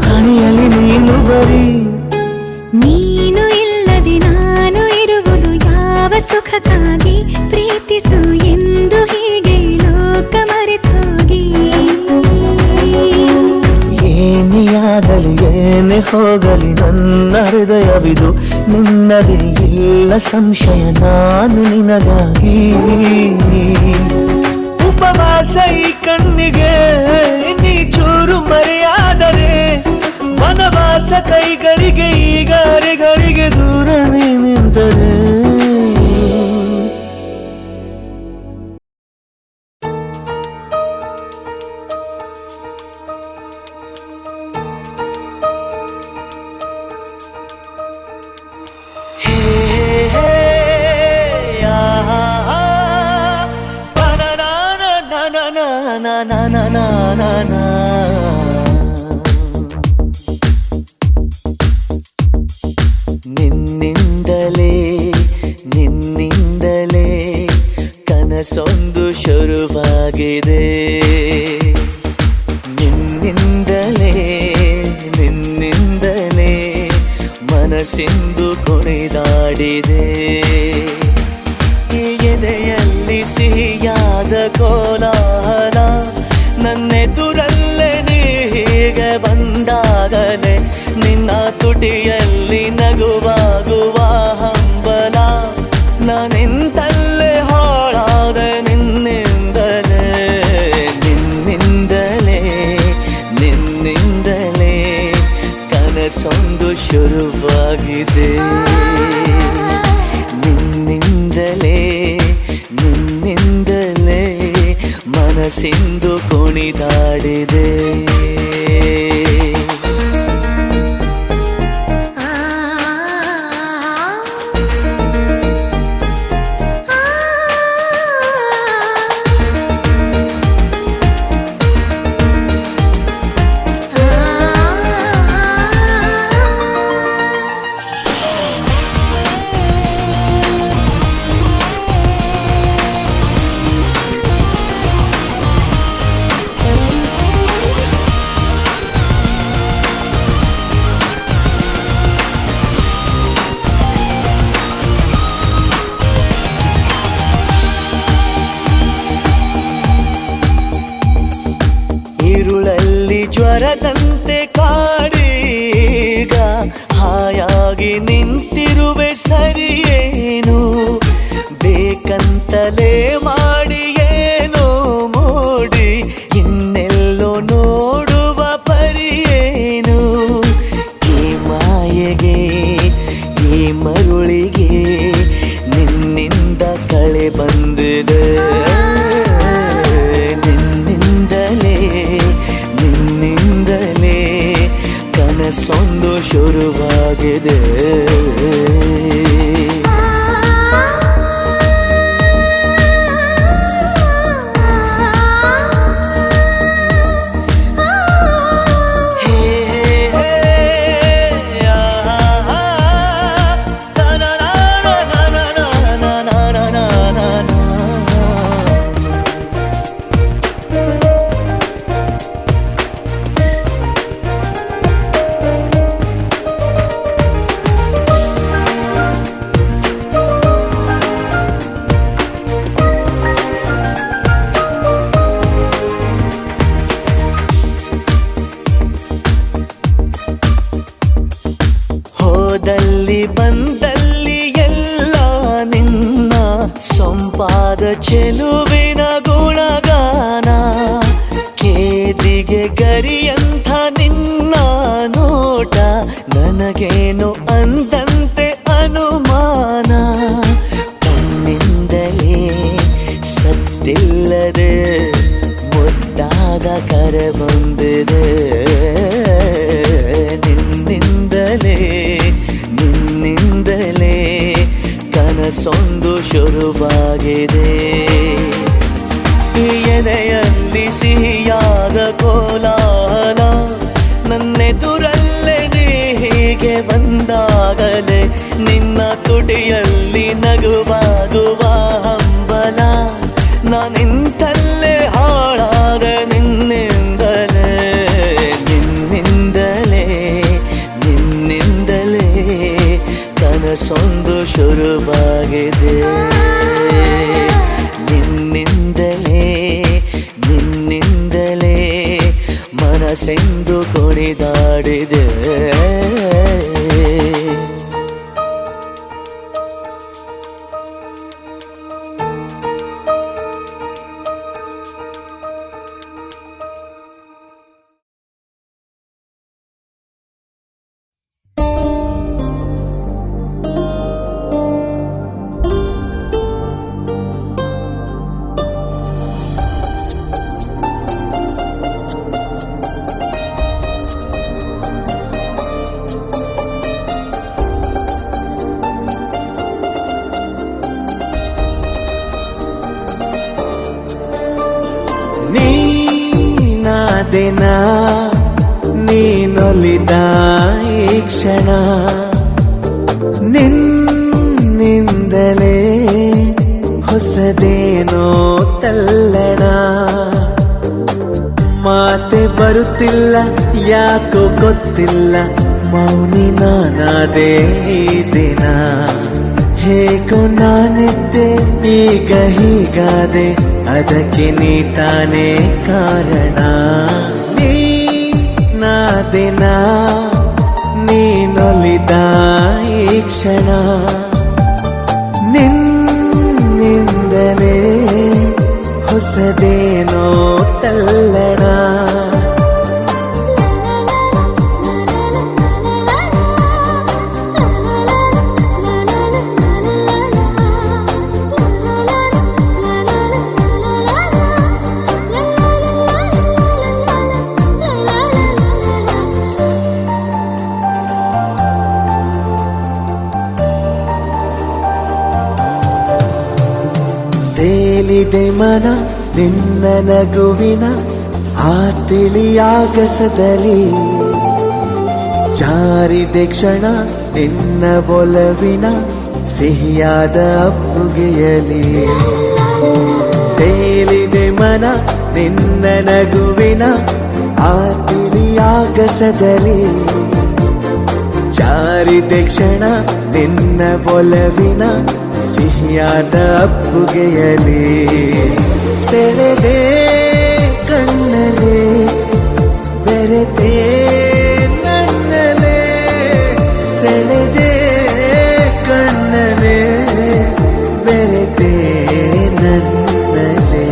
ಹಣೆಯಲ್ಲಿ ನೀನು ಬರೀ ನೀನು ಇಲ್ಲದೆ ನಾನು ಇರುವುದು ಯಾವ ಸುಖಕ್ಕಾಗಿ ಪ್ರೀತಿಸು ಎಂದು ಹೀಗೆ ಲೋಕ ಮರೆತೋಗಿ ಏನೇ ಆಗಲಿ ಏನೇ ಹೋಗಲಿ ನನ್ನ ಹೃದಯವಿದು ನಿನ್ನದೇ ಇಲ್ಲ ಸಂಶಯ ನಾನು ನಿನಗಾಗಿ ಉಪವಾಸ ಈ ಕಣ್ಣಿಗೆ ನೀ ಚೂರು ಮರೆಯಾದರೆ ವನವಾಸ ಕೈಗಳಿಗೆ ಈಗ ಅರೆಗಳಿಗೆ ದೂರ ನೀ ನಿಂತರೆ ನಿನ್ನಿಂದಲೇ ನಿನ್ನಿಂದಲೇ ಕನಸೊಂದು ಶುರುವಾಗಿದೆ ನಿನ್ನಿಂದಲೇ ನಿನ್ನಿಂದಲೇ ಮನಸ್ಸಿಂದು ಕುಣಿದಾಡಿದೆ ಎದೆಯಲ್ಲಿ ಸಿಹಿಯಾದ ಕೋಲಾಹಲ ನನ್ನೆದುರಲ್ಲೇ ನೀ ಹೀಗೆ ಬಂದಾಗಲೇ ನಿನ್ನ ತುಟಿಯಲ್ಲಿ ನಗುವಾಗುವ ಹಂಬಲ ನಾನಿಂತಲ್ಲೇ ಹಾಳಾದ ನಿನ್ನಿಂದಲೇ ನಿನ್ನಿಂದಲೇ ನಿನ್ನಿಂದಲೇ ಕನಸೊಂದು ಶುರುವಾಗಿದೆ ನಿನ್ನಿಂದಲೇ ನಿನ್ನಿಂದಲೇ ಮನಸ್ಸಿಂದು ಕುಣಿದಾಡಿದೆ ಜ್ವರದಂತೆ ಕಾಡೀಗ ಹಾಯಾಗಿ ನಿಂತಿರುವೆ ಸರಿಯೇನು ಬೇಕಂತಲೇ ಮಾಡಿ ಏನೋ ಮೋಡಿ ಇನ್ನೆಲ್ಲೋ ನೋಡುವ ಪರಿಯೇನು ಈ ಮಾಯೆಗೆ ಈ ಮರುಳಿಗೆ ನಿನ್ನಿಂದ ಕಳೆ ಬಂದಿದೆ ಚೆಲುವಿನ ಗುಣಗಾನ ಕೇದಿಗೆ ಗರಿಯಂಥ ನಿನ್ನ ನೋಟ ನನಗೇನು ಅಂದಂತೆ ಅನುಮಾನ ಕಣ್ಣಿಂದಲೇ ಸತ್ತಿಲ್ಲದೆ ಮುದ್ದಾದ ಕರೆ ಬಂದಿದೆ ನಿನ್ನಿಂದಲೇ ಕನಸೊಂದು ಶುರುವಾಗಿದೆ ಎದೆಯಲ್ಲಿ ಸಿಹಿಯಾದ ಕೋಲಾಹಲ ನನ್ನೆದುರಲ್ಲೇ ನೀ ಹೀಗೆ ಬಂದಾಗಲೇ ನಿನ್ನ ತುಟಿಯಲ್ಲಿ ನಗುವಾಗುವ ಹಂಬಲ ನಾನಿಂತಲ್ಲೇ ಹಾಳಾದ ನಿನ್ನಿಂದಲೇ ಕನಸೊಂದು ಶುರುವಾಗಿದೆ ನಿನ್ನಿಂದಲೇ ಮನಸ್ಸೆಂದು ಕುಣಿದಾಡಿದೆ ನೀನಾದೆನ ನೀನೊಲಿದ ಈ ಕ್ಷಣ ನಿನ್ನಿಂದಲೇ ಹೊಸದೇನೋ ತಲ್ಲಣ ಮಾತೆ ಬರುತ್ತಿಲ್ಲ ಯಾಕೋ ಗೊತ್ತಿಲ್ಲ ಮೌನಿ ನಾನಾದೆ ಈ ದಿನ ಹೇಗೋ ನಾನಿದ್ದೆ ಈಗ ಹೀಗಾದೆ ಅದಕ್ಕೆ ನೀ ತಾನೇ ಕಾರಣ ನೀನಾದೆನ ನೀನೊಲಿದ ಈ ಕ್ಷಣ ನಿನ್ನಿಂದಲೇ ಹೊಸದೇನೋ ತಲ್ಲಣ ತೇಲಿದೆ ಮನ ನಿನ್ನ ನಗುವಿನ ಆ ತಿಳಿಯಾಗಸದಲ್ಲಿ ಜಾರಿದೆ ಕ್ಷಣ ನಿನ್ನ ಒಲವಿನ ಸಿಹಿಯಾದ ಅಪ್ಪುಗೆಯಲಿ ತೇಲಿದೆ ಮನ ನಿನ್ನ ನಗುವಿನ ಆ ತಿಳಿಯಾಗಸದಲ್ಲಿ ಜಾರಿದೆ ಕ್ಷಣ ನಿನ್ನ ಒಲವಿನ ಸಿಹಿಯಾದ ಅಪ್ಪುಗೆಯಲಿ ಸೆಳೆದೆ ಕಣ್ಣಲೆ ಬೆರೆತೆ ನನ್ನಲೆ ಸೆಳೆದೆ ಕಣ್ಣಲೆ ಬೆರೆತೆ ನನ್ನಲೆ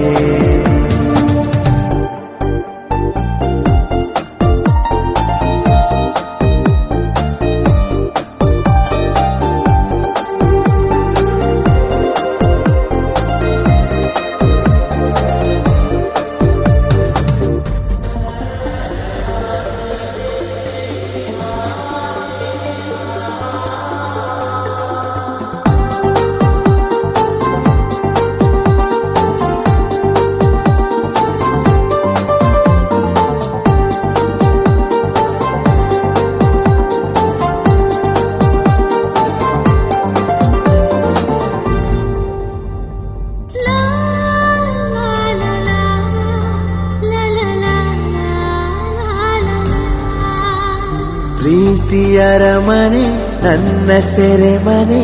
ಪ್ರೀತಿಯರ ಮನೆ ನನ್ನ ಸೆರೆಮನೆ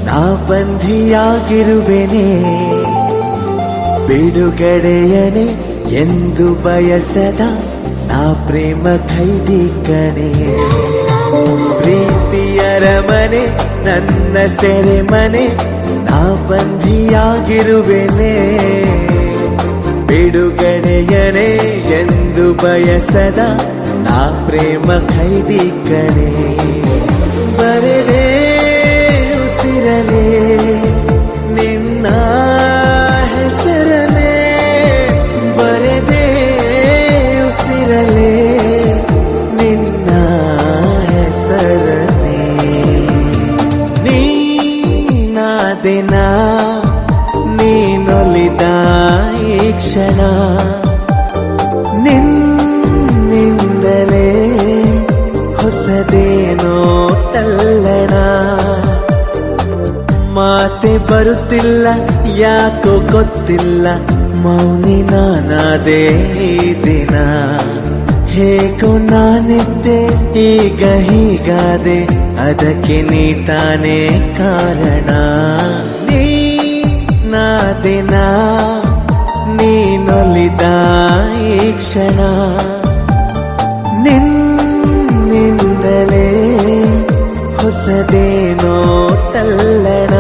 ನಾ ಬಂಧಿಯಾಗಿರುವೆನೆ ಬಿಡುಗಡೆಯನೆ ಎಂದು ಬಯಸದ ನಾ ಪ್ರೇಮ ಖೈದಿ ಕಣೆ ಪ್ರೀತಿಯರ ಮನೆ ನನ್ನ ಸೆರೆಮನೆ ನಾ ಬಂಧಿಯಾಗಿರುವೆನೆ ಬಿಡುಗಡೆಯನೇ ಎಂದು ಬಯಸದ ನಾ ಪ್ರೇಮ ಖೈದಿ ಕಣೆ ಬರೆದೇ ಉಸಿರಲೇ ನಿನ್ನ ಹೆಸರನೇ ಬರೆದೇ ಉಸಿರಲೇ ನಿನ್ನ ಹೆಸರನೇ ನೀನಾದಿನ ನೀನೊಲಿದ ಈ ಕ್ಷಣ ನಿನ್ನಿಂದಲೇ ಹೊಸದೇನೋ ತಲ್ಲಣ ಮಾತೆ ಬರುತ್ತಿಲ್ಲ ಯಾಕೋ ಗೊತ್ತಿಲ್ಲ ಮೌನಿ ನಾನಾದೇ ಈ ದಿನ ಹೇಗೋ ನಾನಿದ್ದೆ ಈಗ ಹೀಗಾದೆ ಅದಕ್ಕೆ ನೀ ತಾನೇ ಕಾರಣ ನೀನಾದಿನ ನೀನೊಲಿದ ಈ ಕ್ಷಣ ನಿನ್ನಿಂದಲೇ ಹೊಸದೇನೋ ತಲ್ಲಣ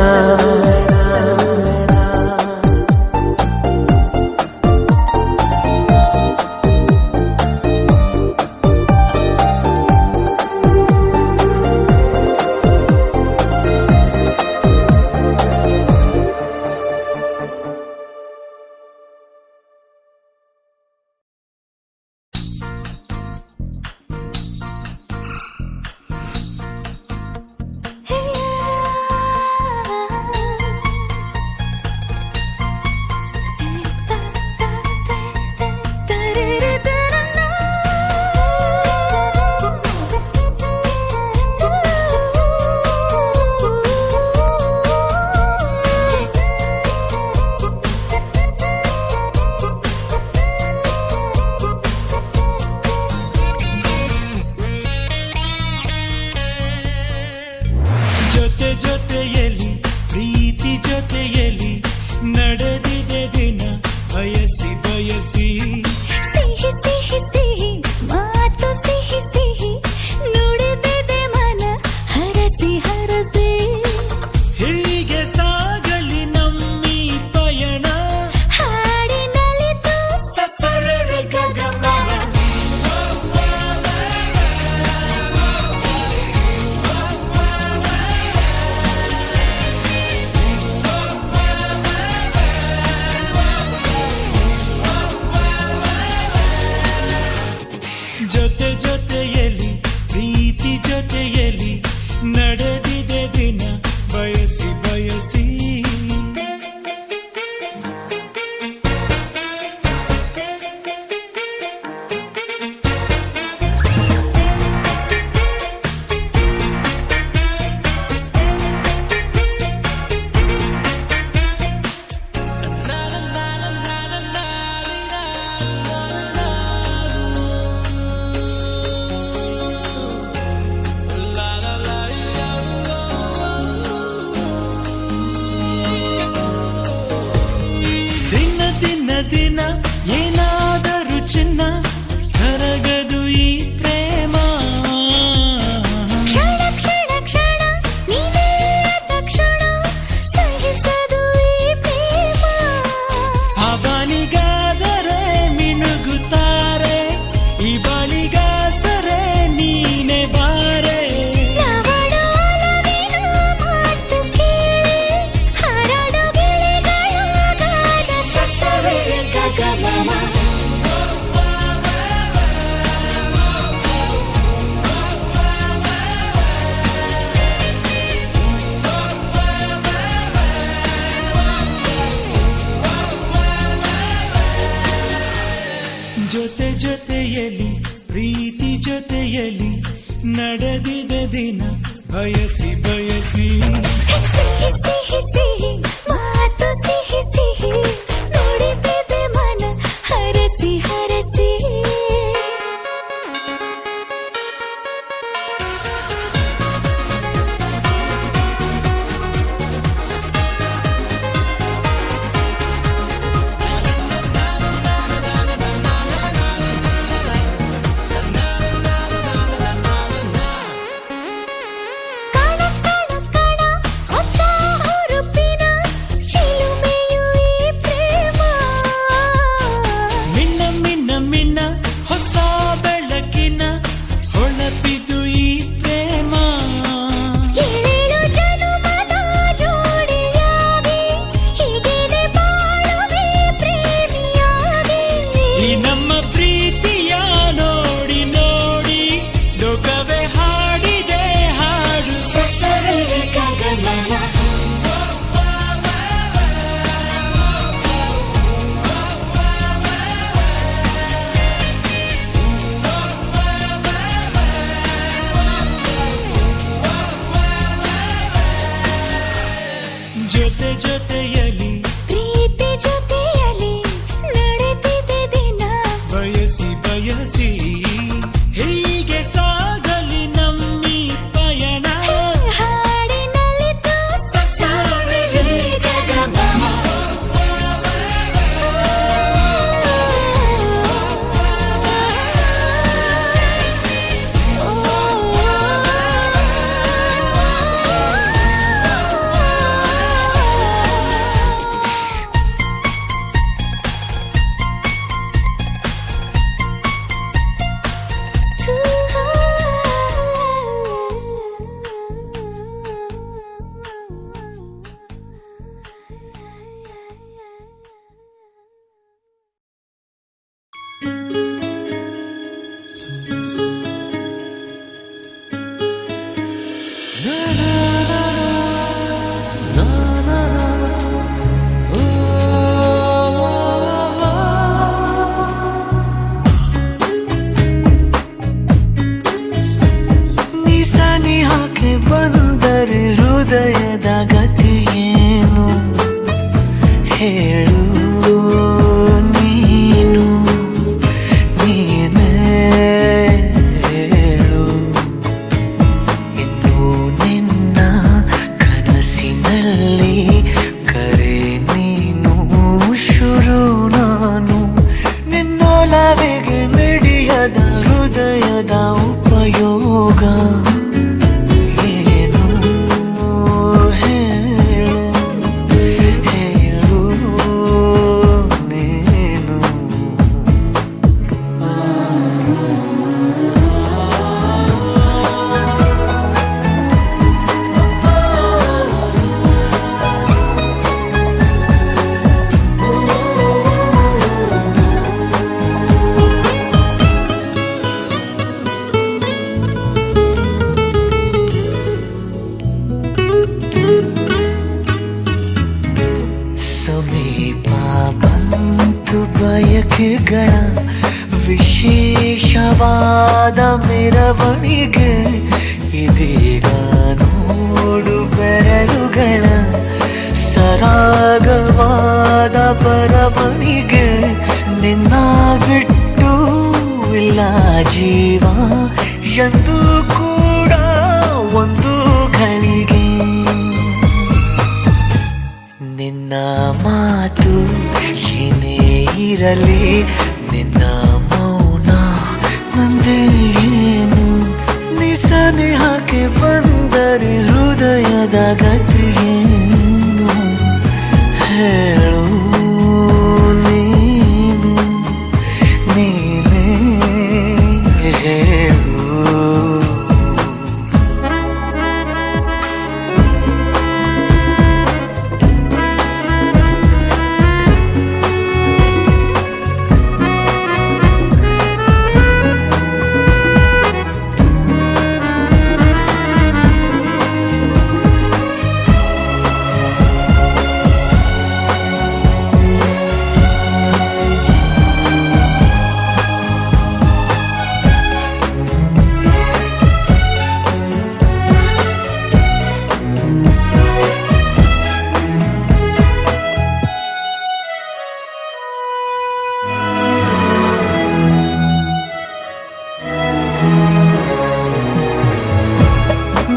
ಜೊತೆ ಜೊತೆಯಲಿ ಪ್ರೀತಿ ಜೊತೆಯಲಿ ನಡೆದಿದೆ ದಿನ ಬಯಸಿ ಬಯಸಿ ಸಿಹಿ ಸಿಹಿ ಸಿಹಿ ಮಾತು ಸಿಹಿ ಸಿಹಿ ನುಡಿದಿದೆ ಮನ ಹರಸಿ ಹರಸಿ ಹಸಿ ಹೀಗೆ ಸಾಗಲಿ ನಮ್ಮಿ ಪಯಣ ಹಾಡಿನಲ್ಲಿತು ಸಸಾರೆ ಗಗಮ ನಿಸನಿಹಕ್ಕೆ ಬಂದರೆ ಹೃದಯದ ಗತಿಯೇನು ಹೇಳು ನೀನು ನೀನೇ ಹೇಳು ಇನ್ನು ನಿನ್ನ ಕನಸಿನಲ್ಲಿ ಕರೆ ನೀನು ಶುರು ನಾನು ನಿನ್ನೊಲವಿಗೆ ಮಿಡಿಯದ ಹೃದಯದ ಉಪಯೋಗ ಏನು ಹೇಳು ಹೇಳು ನೀನು ಸಮೀಪ ಬಂತು ಬಯಕೆಗಳ ವಿಶೇಷವಾದ ಮೆರವಣಿಗೆ ಇದೀಗ ನೋಡು ಬೆರಳುಗಳ ಸರಾಗವಾದ ಬರವಣಿಗೆ ನಿನ್ನ ಬಿಟ್ಟು ಇಲ್ಲ ಜೀವ ಎಂದು ಕೂಡ ಒಂದು ಘಳಿಗೆ ನಿನ್ನ ಮಾತು ಏನೇ ಇರಲಿ ನಿನ್ನ ಮೌನ ನಂದೇ ಏನು ನಿಸನಿಹಕ್ಕೆ ಬಂದರೆ ಹೃದಯದ ಗತಿಯೇನು ಹೇಳು ನೀನು ನೀನೇ ಹೇಳು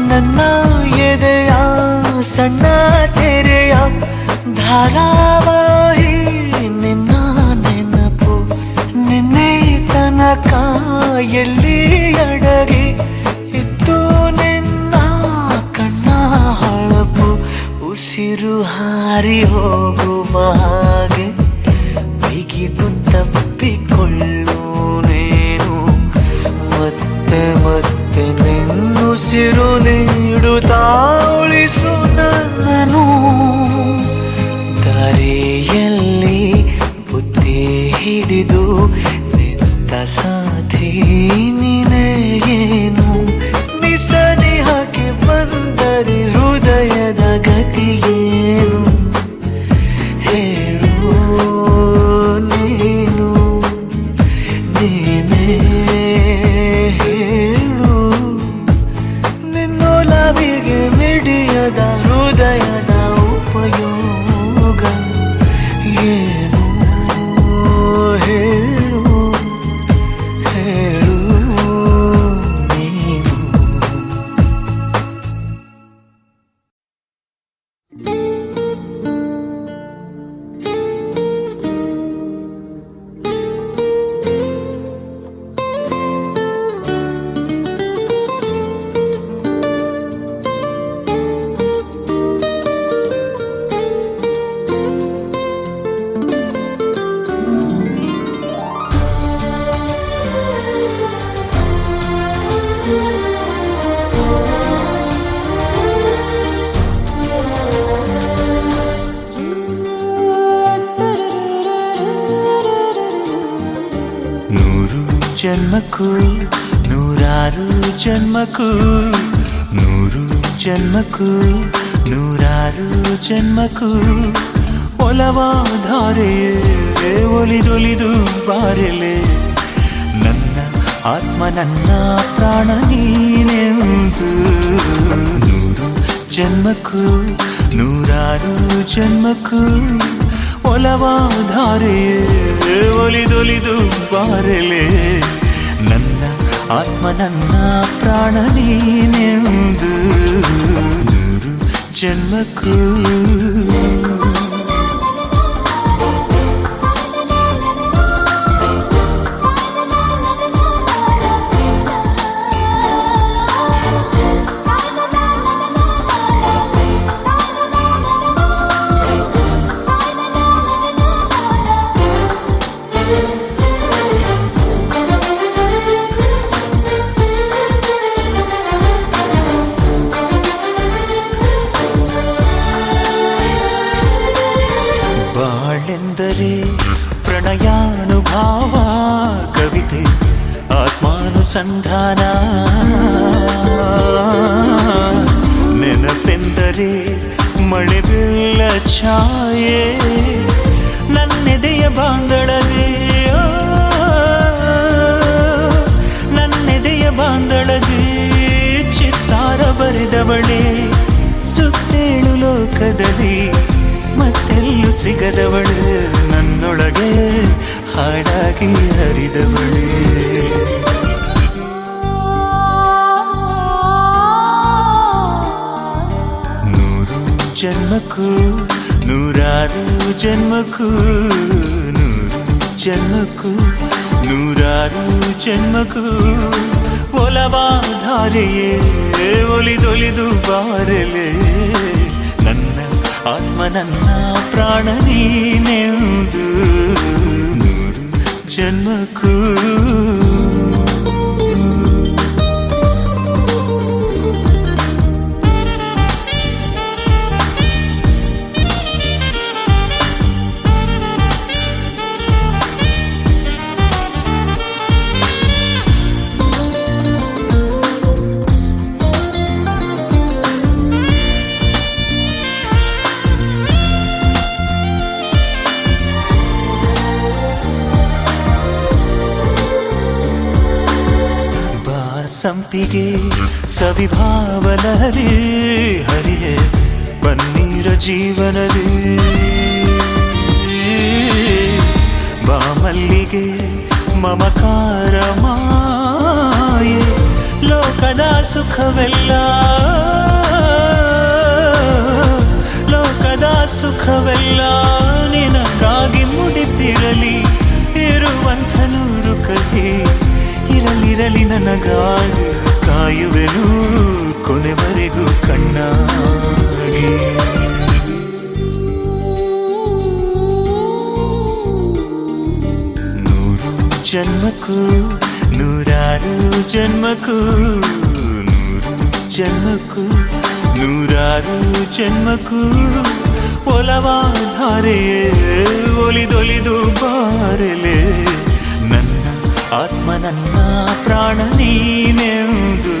ನನ್ನ ಎದೆಯ ಸಣ್ಣ ತೆರೆಯ ಧಾರಾವಾಹಿ ನಿನ್ನ ನೆನಪು ನಿನ್ನೆ ತನಕ ಎಲ್ಲಿ ಅಡಗಿ ಇತ್ತು ನಿನ್ನ ಕಣ್ಣ ಹೊಳಪು ಉಸಿರು ಹಾರಿ ಹೋಗುವ ಹಾಗೆ ಬಿಗಿದು ತಪ್ಪಿಕೊಳ್ಳು ನೀನು ಮತ್ತೆ ಮತ್ತೆ ನಿನ್ನುಸಿರು ನೀಡುತ್ತಾ ಉಳಿಸು ನನ್ನನು ದಾರಿಯಲ್ಲಿ ಬುದ್ಧಿ ಹಿಡಿದು ನಿಂತ ಸಾಥಿ ನೀನೇ ಏನು ನಿಸನಿಹಕ್ಕೆ ಬಂದರೆ ಹೃದಯದ ಗತಿಯೇನು ಹೇಳು ನೀನು ನೀನೇ ಹೇಳು ನಿನ್ನೊಲವಿಗೆ ಮಿಡ ಜನ್ಮಕ್ಕೂ ನೂರಾರು ಜನ್ಮಕ್ಕೂ ನೂರು ಜನ್ಮಕ್ಕೂ ನೂರಾರು ಜನ್ಮಕ್ಕೂ ಒಲವಾಧಾರೆಯೇ ಒಲಿದೊಲಿದು ಬಾರೆಲೆ ನನ್ನ ಆತ್ಮ ನನ್ನ ಪ್ರಾಣ ನೀನೆಂದು ನೂರು ಜನ್ಮಕ್ಕೂ ನೂರಾರು ಜನ್ಮಕ್ಕೂ ಒಲವಾಧಾರೆಯೇ ಒಲಿದೊಲಿದು ಬಾರೆಲೆ ನನ್ನ ಆತ್ಮ ನನ್ನ ಪ್ರಾಣ ನೀನೆಂದು ನೂರು ಜನ್ಮಕ್ಕೂ ಬಾಳೆಂದರೆ ಪ್ರಣಯಾನುಭಾವ ಕವಿತೆ ಆತ್ಮಾನುಸಂಧಾನ ನೆನಪೆಂದರೆ ಮಳೆ ಬೆಲ್ಲ ಛಾಯೆ ನನ್ನೆದೆಯ ಬಾಂದಳದೆ ನನ್ನೆದೆಯ ಬಾಂದಳದೆ ಚಿತ್ತಾರ ಬರೆದವಳೆ ಸುತ್ತೇಳು ಲೋಕದಲ್ಲಿ ಮತ್ತೆಲ್ಲೂ ಸಿಗದವಳು ನನ್ನೊಳಗೆ ಹಾಡಾಗಿ ಹರಿದವಳೆ ನೂರು ಜನ್ಮಕ್ಕೂ ನೂರಾರು ಜನ್ಮಕ್ಕೂ ನೂರು ಜನ್ಮಕ್ಕೂ ನೂರಾರು ಜನ್ಮಕ್ಕೂ ಒಲವಾಧಾರೆಯೇ ಒಲಿದೊಲಿದು ಬಾರೆಲೆ ನನ್ನ ಆತ್ಮ ನನ್ನ ಪ್ರಾಣ ನೀನೆಂದು ನೂರು ಜನ್ಮಕ್ಕೂ ಸಂಪಿಗೆ ಸವಿಭಾವಲಹರಿ ಹರಿಯೇ ಪನ್ನೀರ ಜೀವನದೇ ಬಾಮಲ್ಲಿಗೆ ಮಮಕಾರ ಮಾಯೆ ಲೋಕದ ಸುಖವೆಲ್ಲ ಲೋಕದ ಸುಖವೆಲ್ಲ ನಿನಗಾಗಿ ಮುಡಿಪಿರಲಿ ಇರುವಂಥ ನೂರು ಕಥೆ ಇರಲಿರಲಿ ನನಗಾಗಿ ಕಾಯುವೆನು ಕೊನೆವರೆಗೂ ಕಣ್ಣಾಗಿ ನೂರು ಜನ್ಮಕ್ಕೂ ನೂರಾರು ಜನ್ಮಕ್ಕೂ ನೂರು ಜನ್ಮಕ್ಕೂ ನೂರಾರು ಜನ್ಮಕ್ಕೂ ಒಲವಾಧಾರೆಯೇ ಒಲಿದೊಲಿದು ಬಾರೆಲೆ ನನ್ನ ಆತ್ಮ ನನ್ನ ಪ್ರಾಣ ನೀನೆಂದು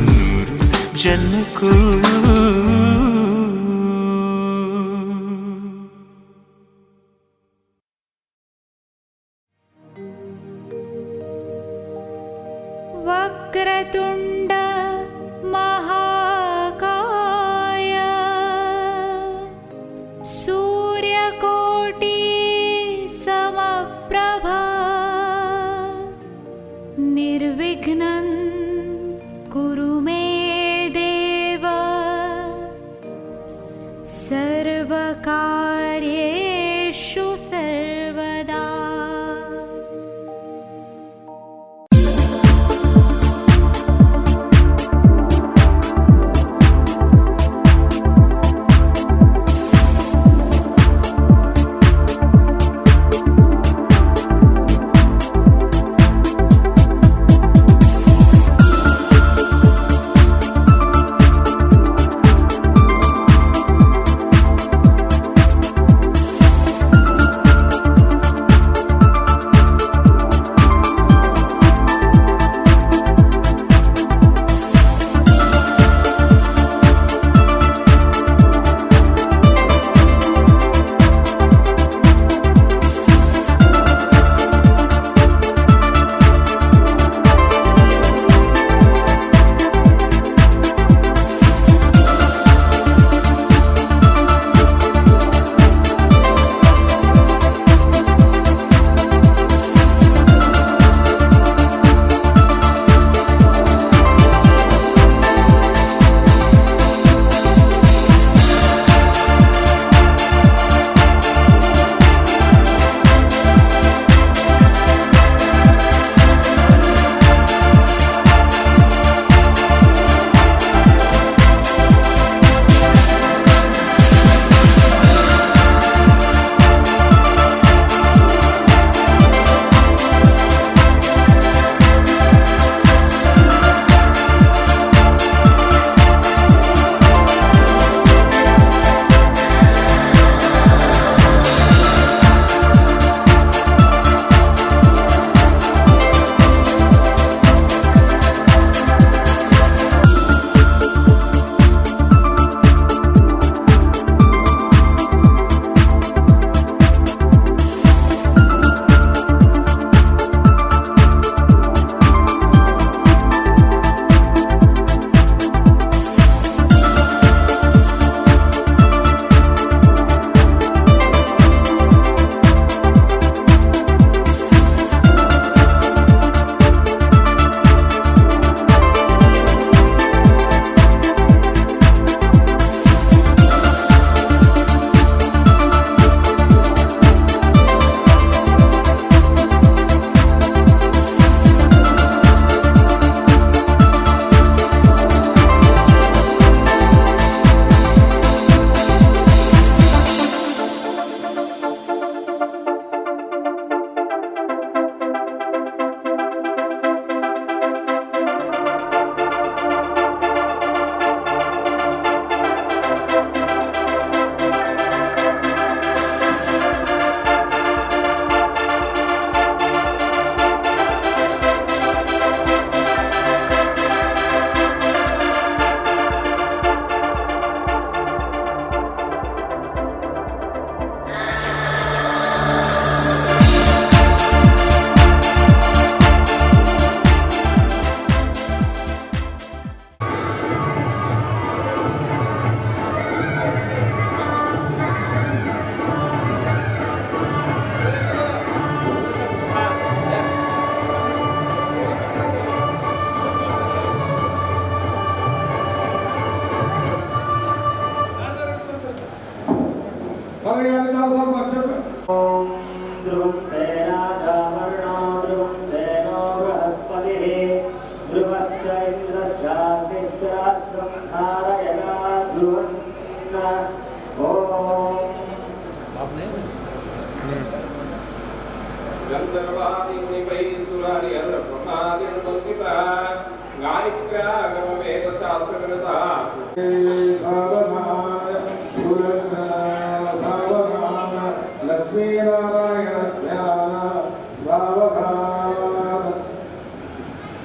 ನೂರು ಜನ್ಮಕ್ಕೂ ವಕ್ರತುಂಡ ಮಹಾಕಾಯ ಸೂರ್ಯಕೋಟಿ ಸಮಪ್ರಭಾ ನಿರ್ವಿಘ್ನಂ ಕುರು ಮೇ ದೇವ ಸರ್ವಕಾರ್ಯೇಷು ಸರ್ವದಾ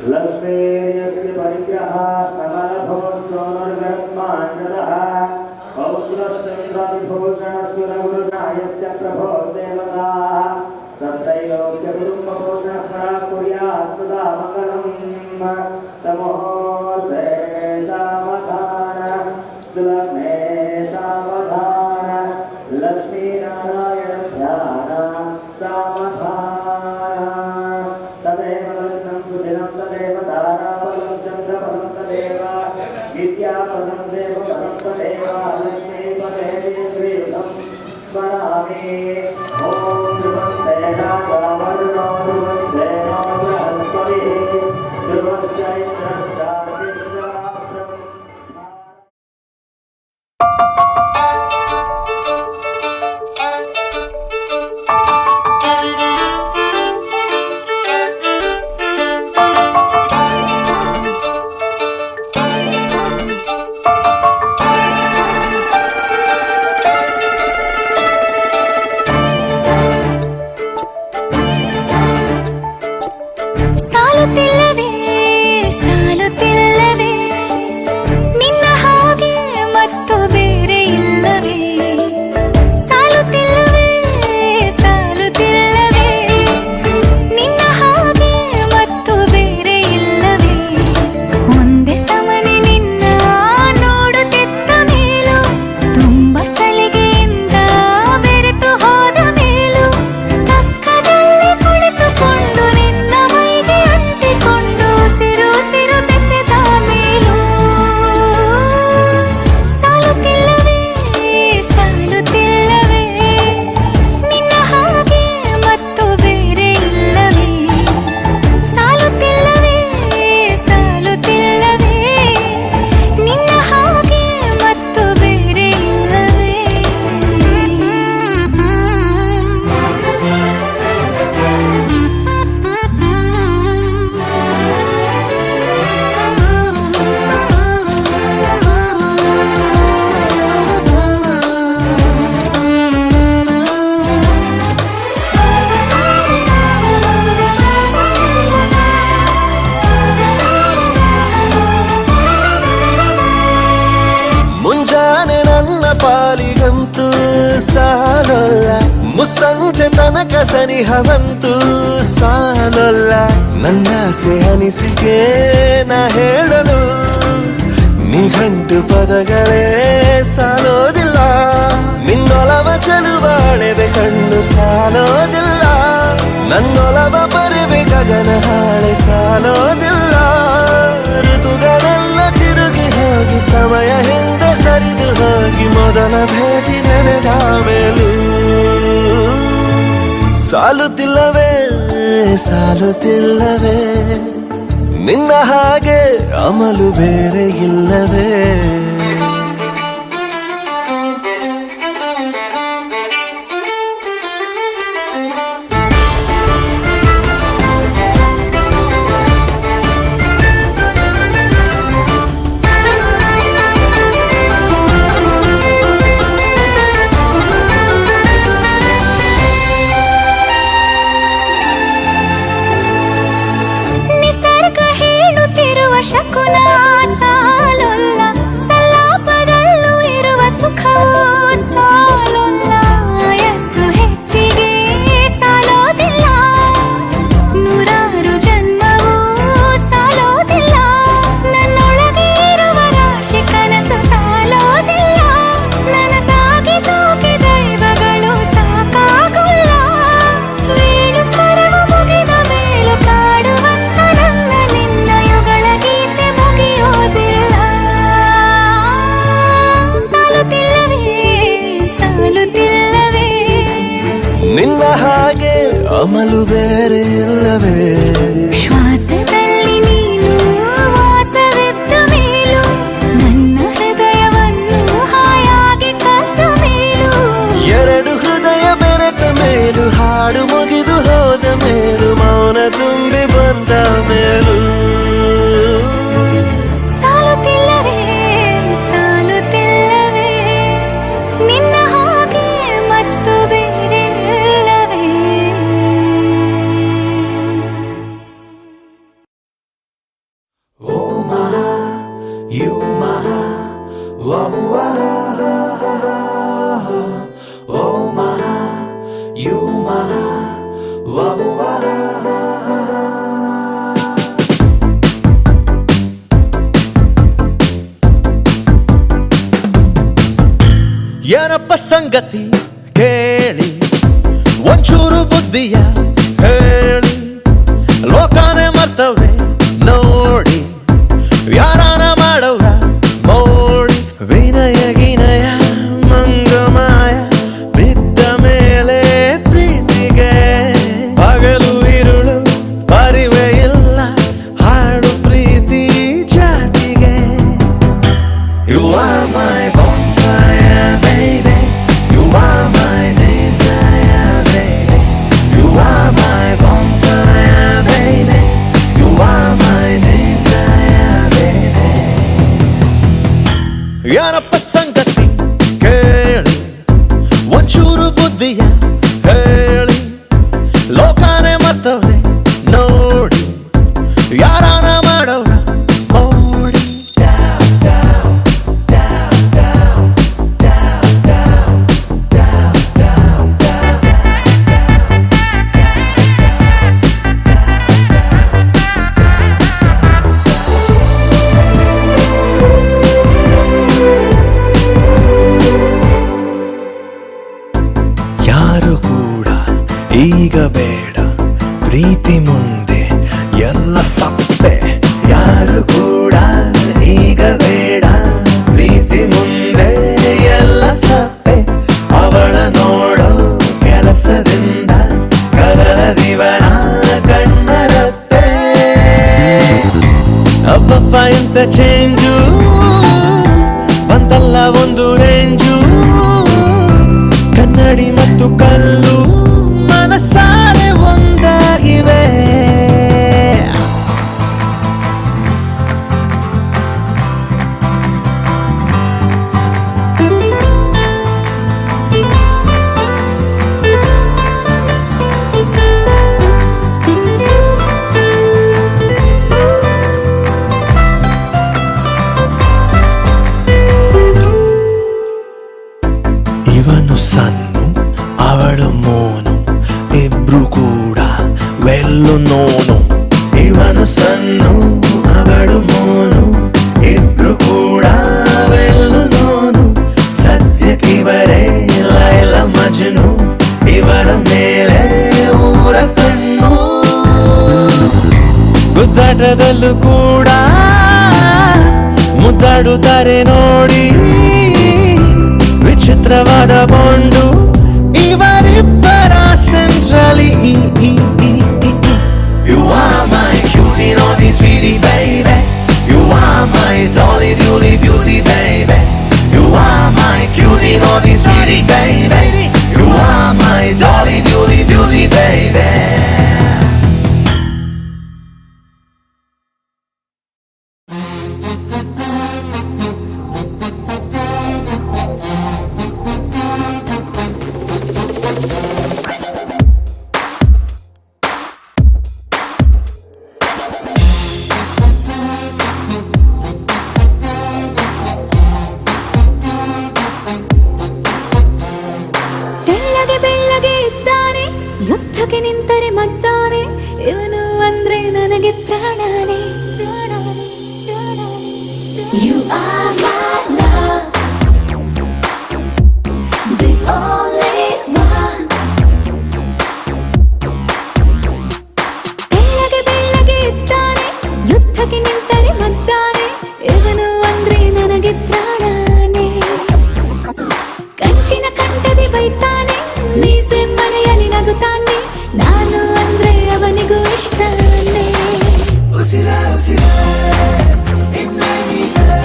लक्ष्मीर्यस्य परिग्रहात् कमलभोस्योर्गर्भाण्डदः पौत्रश्चन्द्रविभूषणसुरगुरुनायस्य प्रभो सेवकाः सत्रैलोक्यकुटुम्बभूषणः कुर्यात् सदा मङ्गलम् समूहोर्धे सावधान सुलग्ने सावधान लक्ष्मीनारायण ध्यान सावधान तदेव लग्नं सुदिनं तदेव तारापदं चन्द्रपदं तदेव विद्यापदं देवपदं तदेव लक्ष्मीपदे श्रीयुतं स्मरामि ॐ ध्रुवन्ते नागावरुणो ध्रुवन्ते नो बृहस्पतिः ध्रुवश्चैत्रं चार्तिश्रात्रम् ಸಾಲುತ್ತಿಲ್ಲವೇ ಸಾಲುತ್ತಿಲ್ಲವೇ ನಿನ್ನ ಹಾಗೆ ಮತ್ತು ಬೇರೆ ಇಲ್ಲವೇ ಸಾಲುತ್ತಿಲ್ಲವೇ ಸಾಲುತ್ತಿಲ್ಲವೇ ನಿನ್ನ ಹಾಗೆ ಮತ್ತು ಬೇರೆ ಇಲ್ಲವೇ ಒಂದೇ ಸಮನೆ ನಿನ್ನ ನೋಡುತ್ತಿದ್ದ ಮೇಲೂ ತುಂಬ ಸಲಿಗೆಯಿಂದ ಬೆರೆತು ಹೋದ ಮೇಲೂ ಪಕ್ಕದಲ್ಲಿ ಕುಳಿತುಕೊಂಡು ನಿನ್ನ ಮೈಗೆ ಅಂಟಿಕೊಂಡು ಉಸಿರು ಉಸಿರು ಬೆಸೆದ ಮೇಲೂ ಸಾಲುತ್ತಿಲ್ಲವೇ ಸಾಲುತ್ತಿಲ್ಲವೇ ನಿನ್ನ ಹಾಗೆ ಮತ್ತು ಬೇರೆ ಇಲ್ಲವೇ ಸಾಲುತ್ತಿಲ್ಲವೇ ಸಾಲುತ್ತಿಲ್ಲವೇ ನಿನ್ನ ಹಾಗೆ ಮತ್ತು ಬೇರೆ ಇಲ್ಲವೇ ಮುಂಜಾನೆ ನನ್ನ ಪಾಲಿಗಂತೂ ಸಾಲೊಲ್ಲ ಮುಸ್ಸಂಜೆ ತನಕ ಸನಿಹವಂತೂ ಸಾಲೊಲ್ಲ ನನ್ನಾಸೆ ಅನಿಸಿಕೆ ನಾ ಹೇಳಲು ನಿಘಂಟು ಪದಗಳೇ ಸಾಲೋದಿಲ್ಲ ನಿನ್ನೊಲವ ಚೆಲುವಾಳೆವೆ ಕಣ್ಣು ಸಾಲೋದಿಲ್ಲ ನನ್ನೊಲವ ಬರೆವೆ ಗಗನ ಹಾಳೆ ಸಾಲೋದಿಲ್ಲ ಋತುಗಳೆಲ್ಲ ತಿರುಗಿ ಹೋಗಿ ಸಮಯ ಹಿಂದೆ ಸರಿದು ಹೋಗಿ ಮೊದಲ ಭೇಟಿ ನೆನೆದ ಮೇಲೂ ಸಾಲುತ್ತಿಲ್ಲವೇ ಸಾಲುತ್ತಿಲ್ಲವೇ ನಿನ್ನ ಹಾಗೆ ಅಮಲು ಬೇರೆ ಇಲ್ಲವೇ ನಿಸರ್ಗ ಹೇಳುತ್ತಿರುವ ಶಕುನ ಸಾಲೊಲ್ಲ ಸಲ್ಲ ಬಂದ ಮೇಲೂ ಸಾಲುತ್ತಿಲ್ಲವೇ ಸಾಲುತ್ತಿಲ್ಲವೇ ನಿನ್ನ ಹಾಗೆ ಮತ್ತು ಬೇರೆ ಇಲ್ಲವೇ Oh my, you my, wow, wow. Oh my, you my, wow, wow. ಏನಪ್ಪ ಸಂಗತಿ ಕೇಳಿ ಒಂಚೂರು ಬುದ್ಧಿಯ ಹೇಳಿ ಲೋಕಾನೆ ಮರ್ತವ್ರೆ ನೋಡಿ ಯಾರಾನ ಮಾಡವ್ರ ಮೋಡಿ ವಿನಯ ಗಿನಯ ಮಂಗಮಾಯ ಬಿದ್ದ ಮೇಲೆ ಪ್ರೀತಿಗೆ ಹಗಲು ಇರುಳು ಪರಿವೆ ಇಲ್ಲ ಹಾಡು ಪ್ರೀತಿ ಜಾತಿಗೆ You are my bonfire, baby. You are my desire, baby. You are my bonfire, baby. You are my desire, baby. ಏನಪ್ಪ ಸಂಗತಿ ಕೇಳಿ ಒಂಚೂರು ಬುದ್ಧಿಯ ಹೇಳಿ ಲೋಕಾನೆ ಮರ್ತವ್ರೆ ನೋಡಿ ಯಾರಾನ ಮಾಡವ್ರ ಮೋಡಿ ಯಾರು ಕೂಡ ಈಗ ಬೇಡ ಪ್ರೀತಿ ಮುಂದೆ ಎಲ್ಲ ಸಪ್ಪೆ ಯಾರು ಕೂಡ ಈಗ ಬೇಡ ಪ್ರೀತಿ ಮುಂದೆ ಎಲ್ಲ ಸಪ್ಪೆ ಅವಳ ನೋಡೋ ಕೆಲಸದಿಂದ ಕದರ ದಿವನ ಕಣ್ಣರತ್ತೆ ಅಬ್ಬಪ್ಪ ಇಂತ ಚೇಂಜು ಬಂತಲ್ಲ ಒಂದು ರೇಂಜು ಕನ್ನಡಿ ಮತ್ತು ಕಲ್ಲು ಮನಸಾರೆ ಒಂದಾಗಿವೆ ಇವನು ಸನ್ನು ಅವಳು ಮೋನು ಇಬ್ರು ಕೂಡ ವೆಲ್ಲು ನೋನು ಇವನು ಸನ್ನು ಅವಳು ಮೋನು ಇಬ್ರು ಕೂಡ ವೆಲ್ಲು ನೋನು ಸದ್ಯಕ್ಕಿವರೇ ಲೈಲ ಮಜ್ನು ಇವರ ಮೇಲೆ ಊರ ಕಣ್ಣು ಗುದ್ದಾಟದಲ್ಲೂ ಕೂಡ ಮುದ್ದಾಡುತ್ತಾರೆ ನೋಡಿ ವಿಚಿತ್ರವಾದ ಬಾಂಡು ಇವರಿಬ್ಬರ centrally You are my cutie naughty sweetie baby. You are my dolly dooley beauty baby. You are my cutie naughty sweetie baby. You are my dolly dooley beauty baby. ಬೆಳ್ಳಗೆ ಬೆಳ್ಳಗೆ ಇದ್ದಾನೆ ಯುದ್ಧಕ್ಕೆ ನಿಂತರೆ ಮದ್ದಾನೆ ಇವನು ಅಂದ್ರೆ ನನಗೆ ಪ್ರಾಣನೇ You are my love, the only one. ಬೆಳ್ಳಗೆ ಬೆಳ್ಳಗೆ ಇದ್ದಾನೆ ಯುದ್ಧಕ್ಕೆ ನಿಂತರೆ ಮದ್ದಾನೆ ಇವನು ಅಂದ್ರೆ ನನಗೆ ಪ್ರಾಣನೇ ಕಂಚಿನ ಕಂಠದಿ ಬೈತಾನೆ ಮೀಸೆ ಮರೆಯಲಿ ನಗುತ್ತಾನೆ ನಾನು ಅಂದ್ರೆ ಅವನಿಗೂ ಇಷ್ಟನೇ ಉಸಿರೇ ಉಸಿರೇ ಇನ್ನೇನಿದೆ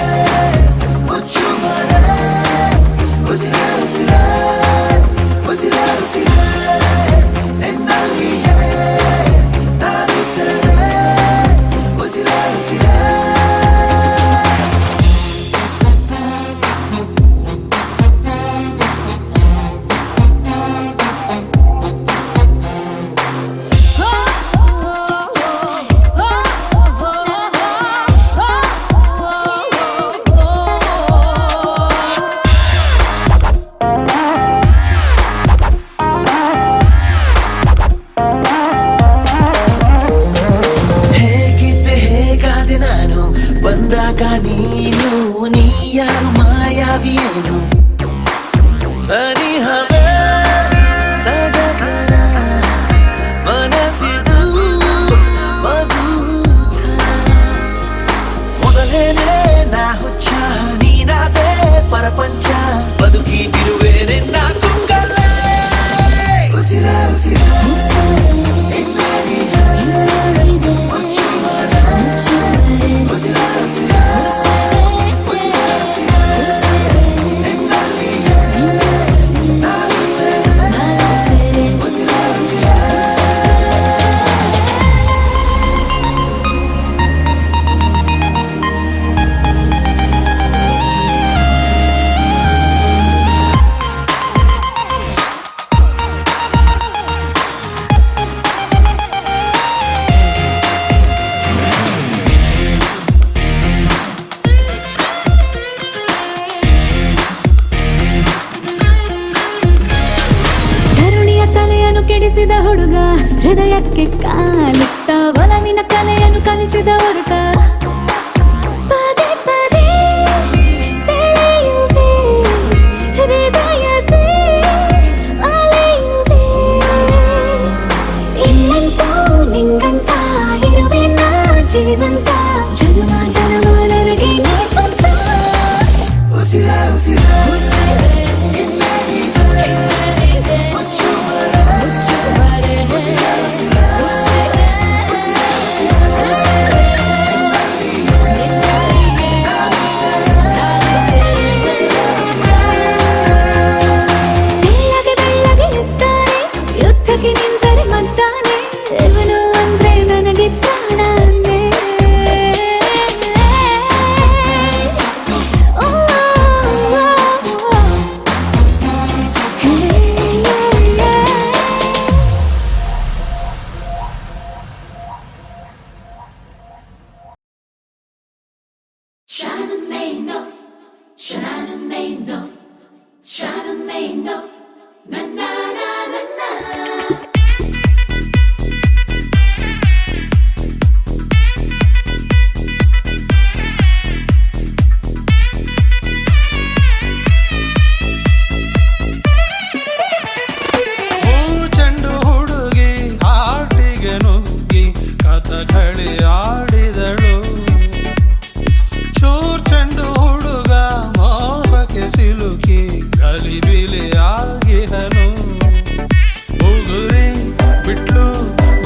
ಮುಚ್ಚು ಮರೆ ಉಸಿರೇ ಉಸಿರೇ ಉಸಿರೇ ಉಸಿರೇ ನಿನ್ನಲ್ಲಿಯೇ ನಾನು ಸೆರೆ ಮನಸ್ಸಿಗೆ ಕಾಲಿಟ್ಟ ಒಲವಿನ ಕಲೆಯನ್ನು ಕಲಿಸಿದ ಹೊರಟ ಪದೇ ಪದೇ ಸೆಳೆಯುವೆ ಹೃದಯದೇ ಅಲೆಯುವೆ ಇನ್ನಂತೂ ನಿಂಗಂತ ಇರುವೆ ನಾ ಜೀವಂತ ಜನ್ಮ ಜನ್ಮ ನನಗೆ ನೀ ಸ್ವಂತ ಉಸಿರೇ ಉಸಿರೇ ಇನ್ನೇನಿದೆ ಮುಚ್ಚುಮರೆ ಉಸಿರೇ ಉಸಿರೇ ಬೆಳ್ಳಗೆ ಬೆಳ್ಳಗೆ ಇದ್ದಾನೆ ಯುದ್ಧಕ್ಕೆ ನಿಂತರೆ ಮದ್ದಾನೆ ಇವನು ಅಂದ್ರೆ ನನಗೆ ಪ್ರಾಣನೇ ಓ ಹೂ ಚೆಂಡು ಹುಡುಗಿ ಹಾಟಿಗೆ ನುಗ್ಗಿ ಕಥಕಳಿ ಆಡಿದಳು ಚೂರ್ ಚೆಂಡು ಹುಡುಗ ಮೋಹಕ್ಕೆ ಸಿಲುಕಿ ಗಲಿಬಿಲಿ ಆಗಿಹನು ಉಗುರಿ ಬಿಟ್ಲು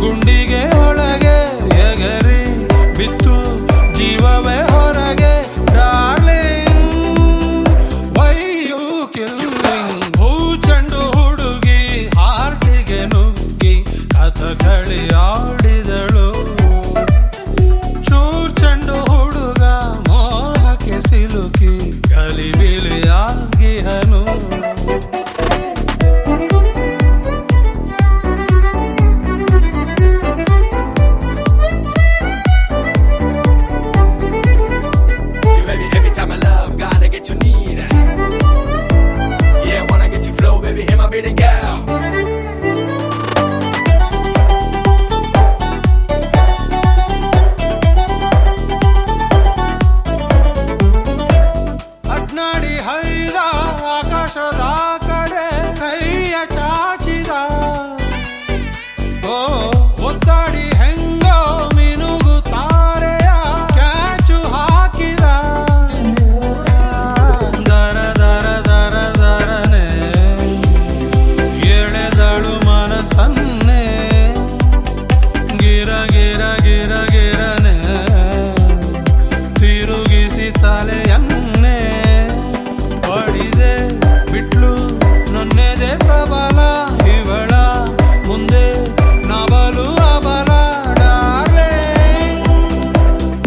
ಗುಂಡಿಗೆ ಒಳಗೆ ಎಗರಿ ಬಿತ್ತು ಜೀವವೇ ಹೊರಗೆ ಡಾರ್ಲಿಂಗ್ ವೈ ಯು ಕಿಲ್ಲಿಂಗ್ ಹೂ ಚೆಂಡು ಹುಡುಗಿ ಹಾರ್ಟಿಗೆ ನುಗ್ಗಿ ಕಥಕಳಿ ಆಡಿದಳು ಚೂರ್ ಚೆಂಡು ಹುಡುಗ ಮೋಹಕ್ಕೆ ಸಿಲುಕಿ ಗಲಿಬಿಲಿ ಆಗಿಹನು You baby, every time I love, gotta get you need. Yeah, wanna get you flow, baby, hit my baby girl. ಅಡ್ನಾಡಿ ಹೈದ ಆಕಾಶದ ಕಡೆ ಕೈಯ ಚಾಚಿದ ಓ ಒದ್ದಾಡಿ ಹೆಂಗೋ ಮಿನುಗು ತಾರೆಯ ಕ್ಯಾಚು ಹಾಕಿದ ದರ ದರ ದರ ದರನೆ ಎಳೆದಳು ಮನಸ್ಸನ್ನೇ ಗಿರ ಗಿರ ಗಿರ ಗಿರನೆ ತಿರುಗಿಸಿ ತಲೆಯನ್ನೇ ಹೊಡಿದೆ ಬಿಟ್ಲು ನನ್ನೆದೆ ಪ್ರಬಲ ಇವಳ ಮುಂದೆ ನಬಲು ಅಬಲ ಡಾರ್ಲಿಂಗ್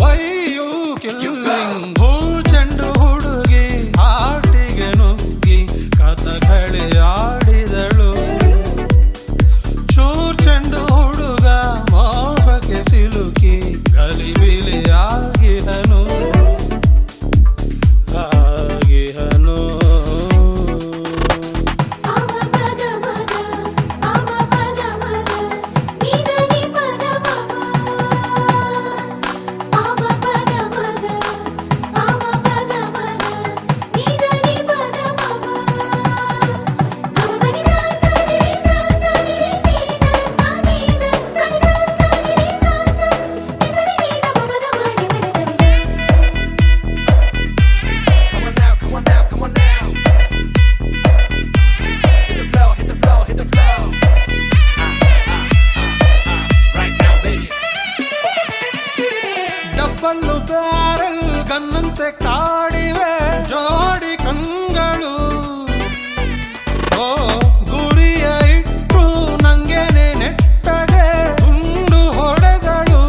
ವೈ ಯು ಕಿಲ್ಲಿಂಗ್ ಹೂ ಚೆಂಡು ಹುಡುಗಿ ಹಾಟಿಗೆ ನುಗ್ಗಿ ಕಥಕಳಿ ಆಡಿದಳು ಚೂರ್ ಚೆಂಡು ಹುಡುಗ ಮೋಹಕ್ಕೆ ಸಿಲುಕಿ ಗಲಿಬಿಲಿ ಆಗಿಹನು ಆಗಿಹನು ಆಮ ಪದ ಮದ ಆಮ ಪದ ಮದ ನಿಧನಿ ಪದ ಮಮ ಆಮ ಪದ ಮದ ಆಮ ಪದ ಮದ ನಿಧನಿ ಪದ ಮಮ ಗಮನಿ ಸಾ ಸಾ ನಿ ಸಾ ಸಾ ನಿ ನೀದ ಸಾ ನೀದ ಸನಿ ಸಾ ಸಾ ನಿ ಸಾ ಸಾ ನಿ ಸನಿ ನೀದ ಪದ ಮನಿ ಪದ ಸನಿ ಸಾ Come on now, come on now, come on now. Hit the flow, hit the flow, hit the flow. Right now, baby. Double barrel ಗನ್ನಂತೆ ಕಾಡಿವೆ ಜೋಡಿ ಕಂಗಳು ಓ ಗುರಿಯ ಇಟ್ಟು ನಂಗೆನೆ ನೆಟ್ಟಗೆ ತುಂಡು ಹೊಡೆದಳು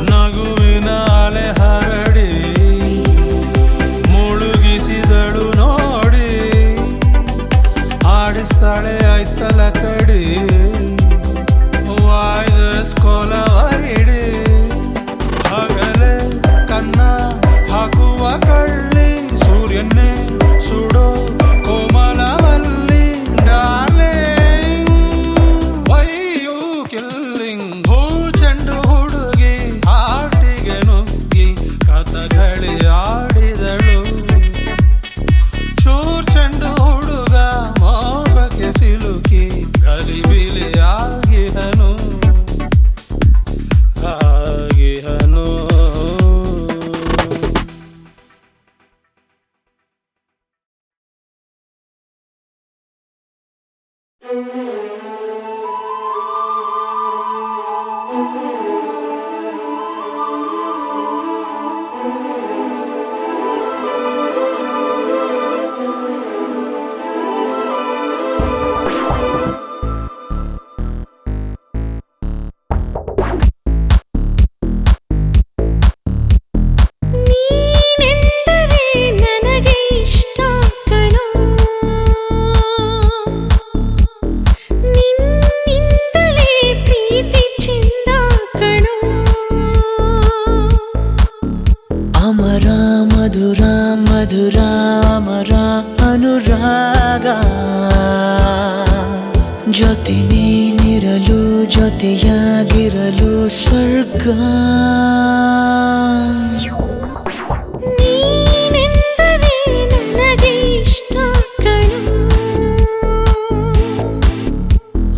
ನಗುವಿನ ಅಲೆ ಹರಡಿ ಮುಳುಗಿಸಿದಳು ನೋಡಿ ಆಡಿಸ್ತಾಳೆ ಆಯ್ತಲ ಕಡಿ ವಾಯ್ದ ಸ್ಕೋಲವರಿಡಿ ಹಗಲೆ ಕನ್ನ ಹಾಕುವ ಕಳ್ಳಿ ಸೂರ್ಯನ್ನೇ ಸುಡೋ ಕೋಮಲ ಮಧುರ ಅಮರ ಅನುರಾಗ ಜೊತೆ ನೀನಿರಲು ಜೊತೆಯಾಗಿರಲು ಸ್ವರ್ಗ ನೀನೆಂದರೆ ನನಗೆ ಇಷ್ಟ ಕಣೋ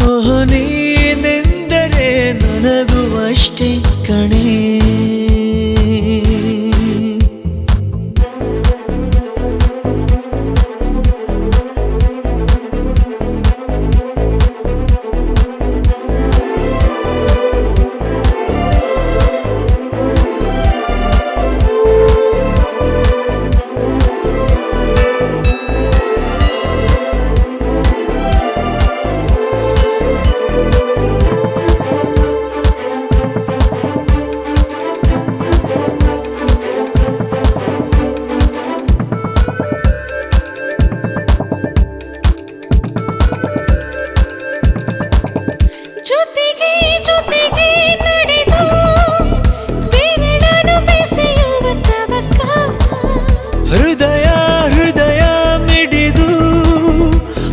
ಓಹೋ ನೀನೆಂದರೆ ನನಗೂ ಅಷ್ಟೇ ಕಣೆ ಜೊತೆಗೆ ಜೊತೆಗೆ ನಡೆದು ಬೆರಳನ್ನು ಬೆಸೆಯುವ ತವಕ ಹೃದಯ ಹೃದಯ ಮಿಡಿದು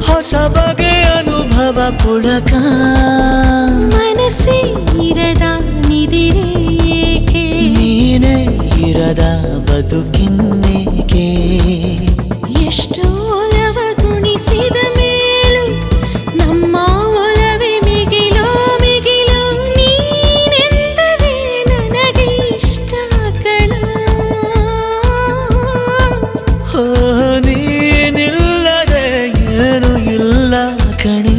ಹೊಸ ಬಗೆ ಅನುಭವ ಪುಳಕ ಮನಸ್ಸೇ ಇರದ ನಿದಿರೆ ಏಕೆ ನೀನೇ ಇರದ ಬದುಕಿನ್ನೇಕೆ ಎಷ್ಟೋ ಒಲವ ಗುಣಿಸಿದ ಮೇಲೂ ನಮ್ಮ ಒಲವೇ ಮಿಗಿಲೋ ಮಿಗಿಲೋ ನೀನೆಂದರೆ ನನಗೆ ಇಷ್ಟ ಕಣೋ ಓ ನೀನಿಲ್ಲದೆ ಏನು ಇಲ್ಲ ಕಣೆ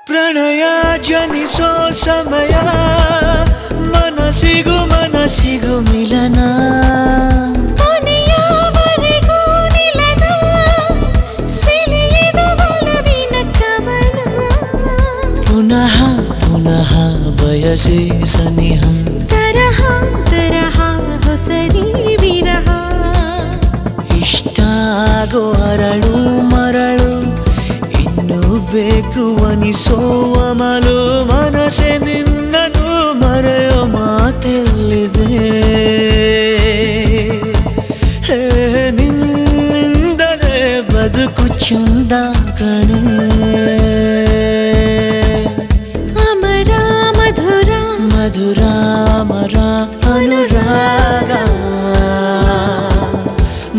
ಪ್ರಣಯ ಜನಿಸೋ ಸಮಯ ಮನಸ್ಸಿಗೂ ಮಿಲನ ಕೊನೆಯವರೆಗೂ ನಿಲ್ಲದ ಸೆಳೆಯದ ಒಲವಿನ ಕವನ ಪುನಃ ಪುನಃ ಬಯಸಿ ಸನಿಹ ತರಹ ತರಹ ಹೊಸರಿ ವಿರಹ ಇಷ್ಟಾಗೋ ಅರಳು ಮರಳು ಇನ್ನು ಬೇಕು ಅನಿಸೋ ಅಮಲು ಮನಸ್ಸೆ ನಿನ್ನನು ಮರೆಯೋ ಮಾತೆಲ್ಲಿದೆ ಹೇ ನಿನ್ನಿಂದಲೇ ಬದುಕು ಚಂದ ಕಣೆ ಅಮರ ಮಧುರ ಮಧುರ ಅಮರ ಅನುರಾಗ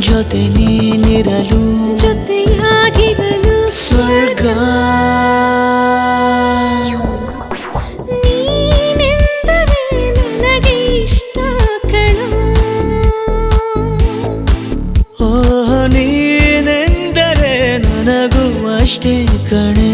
ಜೊತೆ ನೀನಿರಲು ಜೊತೆಯಾಗಿರಲು ಸ್ವರ್ಗ ನೀನೆಂದರೆ ನನಗೆ ಇಷ್ಟ ಕಣೋ ಓ ನೀನೆಂದರೆ ನನಗೂ ಅಷ್ಟೇ ಕಣೆ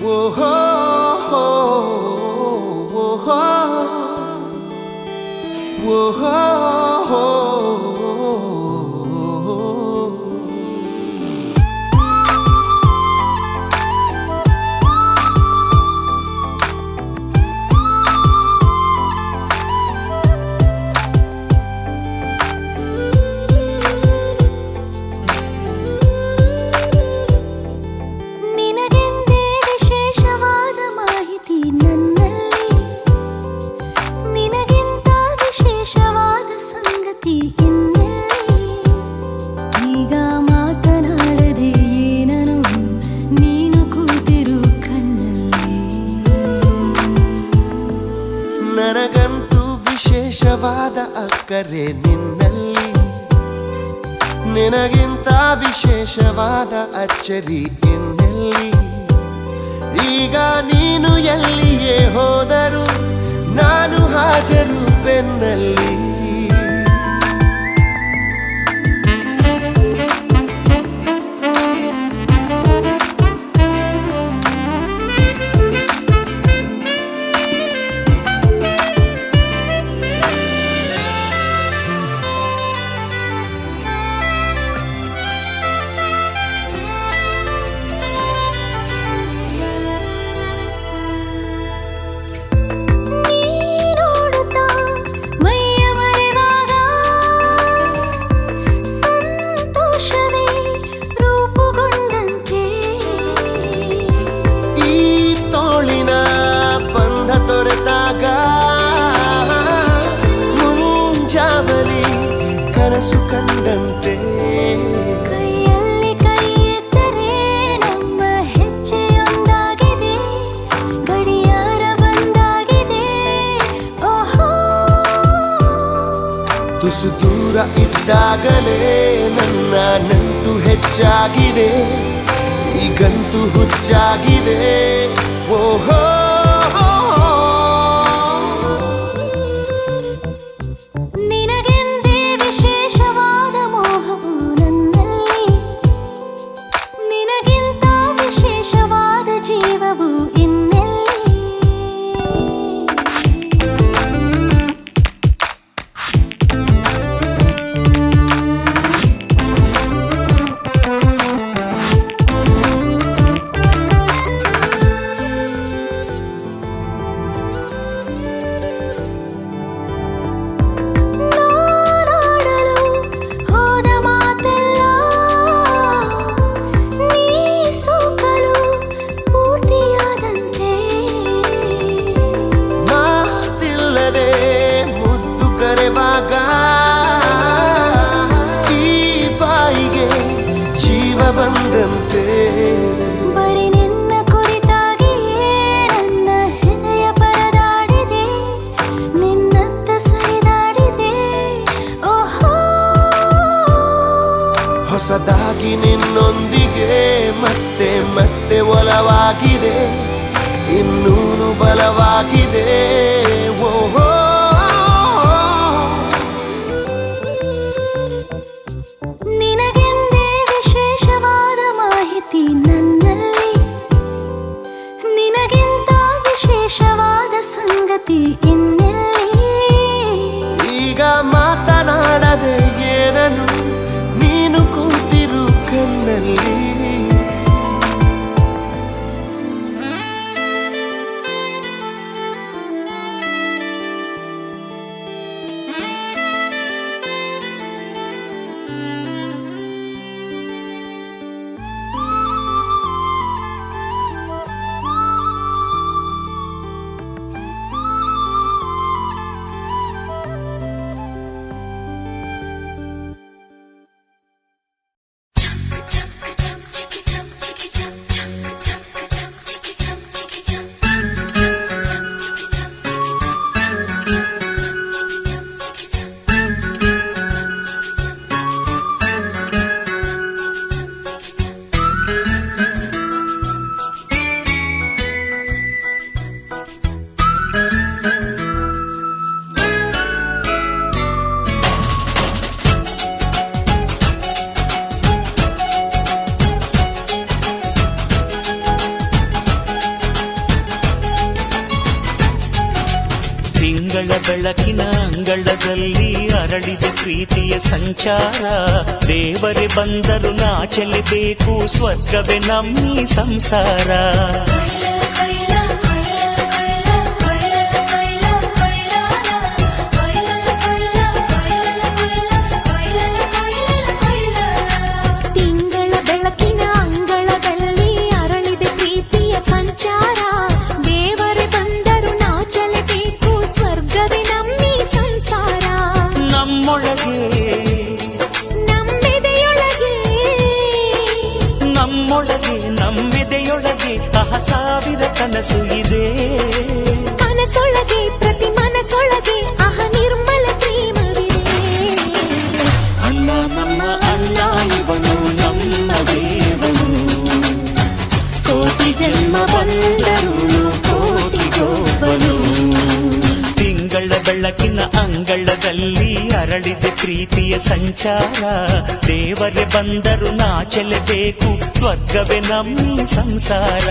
ಓಹೋ ಓಹೋ ಓಹೋ ನಿನಗೆಂದೇ ವಿಶೇಷವಾದ ಮಾಹಿತಿ ನನ್ನಲ್ಲಿ, ನಿನಗಿಂತ ವಿಶೇಷವಾದ ಸಂಗತಿ ಇನ್ನೆಲ್ಲಿ. ಈಗ ಮಾತನಾಡದೆ ಏನನು ನೀನು ಕೂತಿರು ಕಣ್ಣಲ್ಲಿ. ನನಗಂತೂ ವಿಶೇಷವಾದ ಅಕ್ಕರೆ ನಿನ್ನಲ್ಲಿ, ನಿನಗಿಂತ ವಿಶೇಷವಾದ ಅಚ್ಚರಿ ಇನ್ನೆಲ್ಲಿ. ಈಗ ನೀನು ಎಲ್ಲಿಯೇ ಹೋದರೂ ನಾನು ಹಾಜರು ಬೆನ್ನಲ್ಲಿ. ನೋಡುತ್ತಾ ಮೈಯ ಮರೆವಾಗ ಸಂತೋಷವೇ ರೂಪುಗೊಂಡಂತೆ. ಈ ತೋಳಿನ ಬಂಧ ತೊರೆತಾಗ ಮುಂಜಾವಲಿ ಕನಸು ಕಂಡಂತೆ. ಕೈಯಲ್ಲಿ ಕೈ ಎತ್ತರೆ ನಮ್ಮ ಹೆಜ್ಜೆಯೊಂದಾಗಿದೆ, ಗಡಿಯಾರ ಬಂದಾಗಿದೆ. ಓಹೋ ತುಸು ದೂರ ಇದ್ದಾಗಲೇ ನನ್ನ ನಂಟು ಹೆಚ್ಚಾಗಿದೆ, ಈಗಂತೂ ಹುಚ್ಚಾಗಿದೆ. ಓಹೋ ನಿನಗೆಂದೇ ವಿಶೇಷವಾದ ಮೋಹವು ನನ್ನಲ್ಲಿ, ನಿನಗಿಂತ ವಿಶೇಷವಾದ ಜೀವವು ಇನ್ನೆಲ್ಲಿ. ನಾನಾಡಲು ಹೋದ ಮಾತೆಲ್ಲ ನೀ ಸೋಕಲು ಪೂರ್ತಿಯಾದಂತೆ. ಮಾತಿಲ್ಲದೆ ಮುದ್ದು ಕರೆವಾಗ ಈ ಬಾಯಿಗೆ ಜೀವ ಬಂದಂತೆ. ಬರೀ ನಿನ್ನ ಕುರಿತಾಗಿಯೇ ನನ್ನ ಹೃದಯ ಪರದಾಡಿದೆ, ನಿನ್ನತ್ತ ಸರಿದಾಡಿದೆ. ಓಹೋ ಹೊಸದಾಗಿ ನಿನ್ನೊಂದಿಗೆ ಮತ್ತೆ ಮತ್ತೆ ಒಲವಾಗಿದೆ, ಇನ್ನೂನು ಬಲವಾಗಿದೆ. ಓಹೋ ನಿನಗೆಂದೇ ವಿಶೇಷವಾದ ಮಾಹಿತಿ ನನ್ನಲ್ಲಿ, ನಿನಗಿಂತ ವಿಶೇಷವಾದ ಸಂಗತಿ ಇನ್ನೆಲ್ಲಿ. ಈಗ ಮಾತನಾಡದೆ ಏನನು ನೀನು ಕೂತಿರು ಕಣ್ಣಲ್ಲಿ. ಬೆಳಕಿನ ಅಂಗಳದಲ್ಲಿ ಅರಳಿದ ಪ್ರೀತಿಯ ಸಂಚಾರ ದೇವರೇ ಬಂದರು ನಾಚಲೇಬೇಕು ಸ್ವರ್ಗವೇ ನಮ್ಮಿ ಸಂಸಾರ ತಿಂಗಳ ಬೆಳಕಿನ ಅಂಗಳದಲ್ಲಿ ಅರಳಿದ ಪ್ರೀತಿಯ ಸಂಚಾರ ದೇವರೇ ಬಂದರು ನಾಚಲೇಬೇಕು ಸ್ವರ್ಗವೇ ನಮ್ಮಿ ಸಂಸಾರ ನಮ್ಮೊಳಗೆ ನಮ್ಮೆದೆಯೊಳಗೆ ನಮ್ಮೆದೆಯೊಳಗೆ ಸಾವಿರ ಕನಸು ಇದೆ ಮನಸೊಳಗೆ ಪ್ರತಿ ಮನಸೊಳಗೆ ನಿರ್ಮಲ ಪ್ರೇಮವಿದೆ ಅಣ್ಣ ನಮ್ಮ ಅಣ್ಣ ಇವನು ನಮ್ಮ ದೇವನು ಕೋಟಿ ಜನ್ಮ ಬಂದರು ಕೋಟಿಗೊಬ್ಬನು ತಿಂಗಳ ಬೆಳಕಿನ ಅಂಗಳದಲ್ಲಿ ಅರಳಿದ ಪ್ರೀತಿಯ ಸಂಚಾರ ದೇವರೇ ಬಂದರು ನಾಚಲೇಬೇಕು ಸ್ವರ್ಗವೇ ನಮ್ಮಿ ಸಂಸಾರ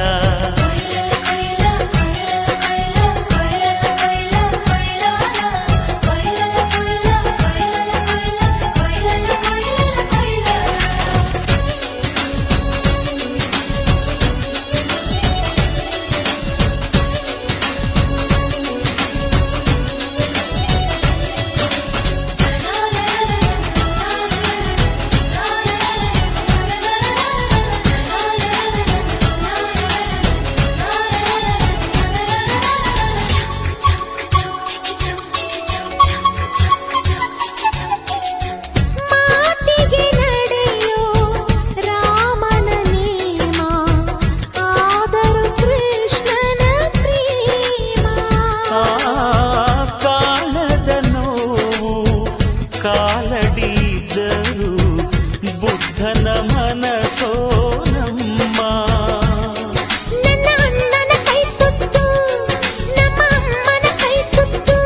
ಮಾತಿಗೆ ನಡೆಯೋ ರಾಮನ ನೇಮ ಆದರೂ ಕೃಷ್ಣನ ಪ್ರೇಮ ಕಾಣದ ನೋವು ಕಾಲಡಿದ್ದರು ಬುದ್ಧನ ಮನಸೋ ನಮ್ಮ ನನ್ನ ಅಣ್ಣನ ಕೈ ತುತ್ತು ನಮ್ಮ ಅಮ್ಮನ ಕೈ ತುತ್ತು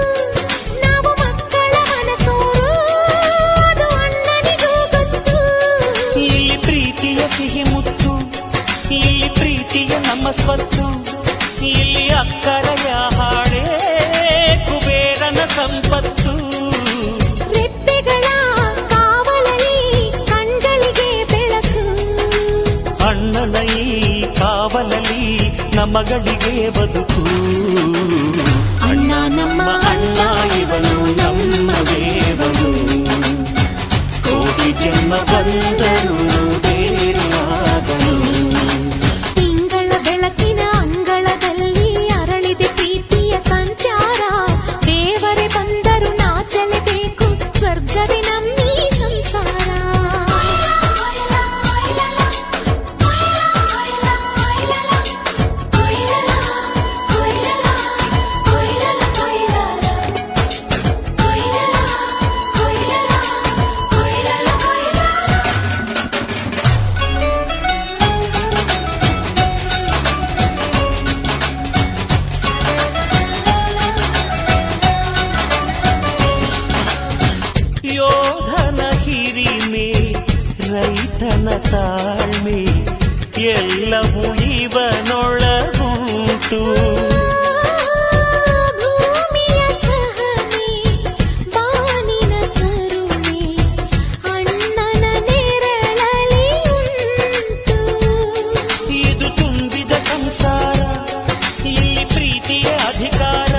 ನಾವು ಮಕ್ಕಳ ಮನಸೋರು ಅದು ಅಣ್ಣನಿಗೂ ಗೊತ್ತು ಇಲ್ಲಿ ಪ್ರೀತಿಯ ಸಿಹಿ ಮುತ್ತು ಇಲ್ಲಿ ಪ್ರೀತಿಯ ನಮ್ಮ ಸ್ವತ್ತು ಇಲ್ಲಿ ಅಕ್ಕರೆಯ ಹಾಡೇ ಕುಬೇರನ ಸಂಪತ್ತು ರೆಪ್ಪೆಗಳ ಕಾವಲಲ್ಲಿ ಕಣ್ಗಳಿಗೆ ಬೆಳಕು ಅಣ್ಣನ ಈ ಕಾವಲಲ್ಲಿ ನಮಗಳಿಗೆ ಬದುಕು ಅಣ್ಣ ನಮ್ಮ ಅಣ್ಣ ಇವನು ನಮ್ಮ ದೇವನು ಕೋಟಿ ಜನ್ಮ ಬಂದರು ಬೇರೆಯಾದನು ತಿಂಗಳ ಬೆಳಕಿನ ಅಂಗಳದಲ್ಲಿ ಅರಳಿದ ಪ್ರೀತಿಯ ಸಂಚಾರ ದೇವರೇ ಬಂದರು ನಾಚಲೇಬೇಕು ಸ್ವರ್ಗವೇ ನಮ್ಮಿ ಸಂಸಾರ ಯೋಧನ ಹಿರಿಮೆ ರೈತನ ತಾಳ್ಮೆ ಎಲ್ಲವೂ ಇವನೊಳಗುಂಟು ಭೂಮಿಯ ಸಹನೆ ಬಾನಿನ ಕರುಣೆ ಅಣ್ಣನ ನೆರಳಲ್ಲಿ ಉಂಟು ಇದು ತುಂಬಿದ ಸಂಸಾರ ಇಲ್ಲಿ ಪ್ರೀತಿಯ ಅಧಿಕಾರ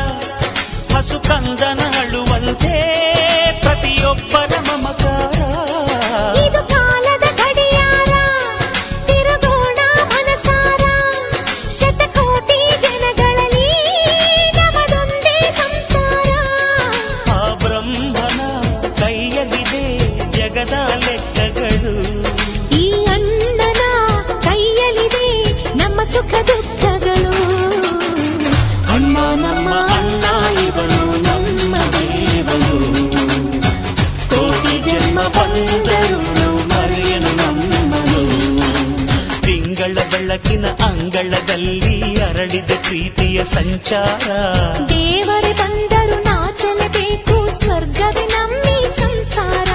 ಹಸು ಕಂದನ ಅಳುವಂತೆ ಪ್ರತಿಯೊಬ್ಬರ ಮಮಕಾರ ಇದು ಕಾಲದ ಗಡಿಯಾರ ತಿರುಗೋಣ ಮನಸಾರ ಶತಕೋಟಿ ಜನಗಳಲ್ಲಿ ನಮದೊಂದೇ ಸಂಸಾರ ಆ ಬ್ರಹ್ಮನ ಕೈಯಲ್ಲಿದೆ ಜಗದ ಲೆಕ್ಕಗಳು ಈ ಅಣ್ಣನ ಕೈಯಲ್ಲಿದೆ ನಮ್ಮ ಸುಖ ದುಃಖಗಳು ಅಣ್ಣ ನಮ್ಮ ಅಣ್ಣ ಇವನು ನಮ್ಮ ದೇವನು ಕೋಟಿ ಜನ್ಮ ಬಂದರು ಮರೆಯನು ನಮ್ಮನು ತಿಂಗಳ ಬೆಳಕಿನ ಅಂಗಳದಲ್ಲಿ ಅರಳಿದ ಪ್ರೀತಿಯ ಸಂಚಾರ ದೇವರೇ ಬಂದರು ನಾಚಲೇಬೇಕು ಸ್ವರ್ಗವೇ ನಮ್ಮಿ ಸಂಸಾರ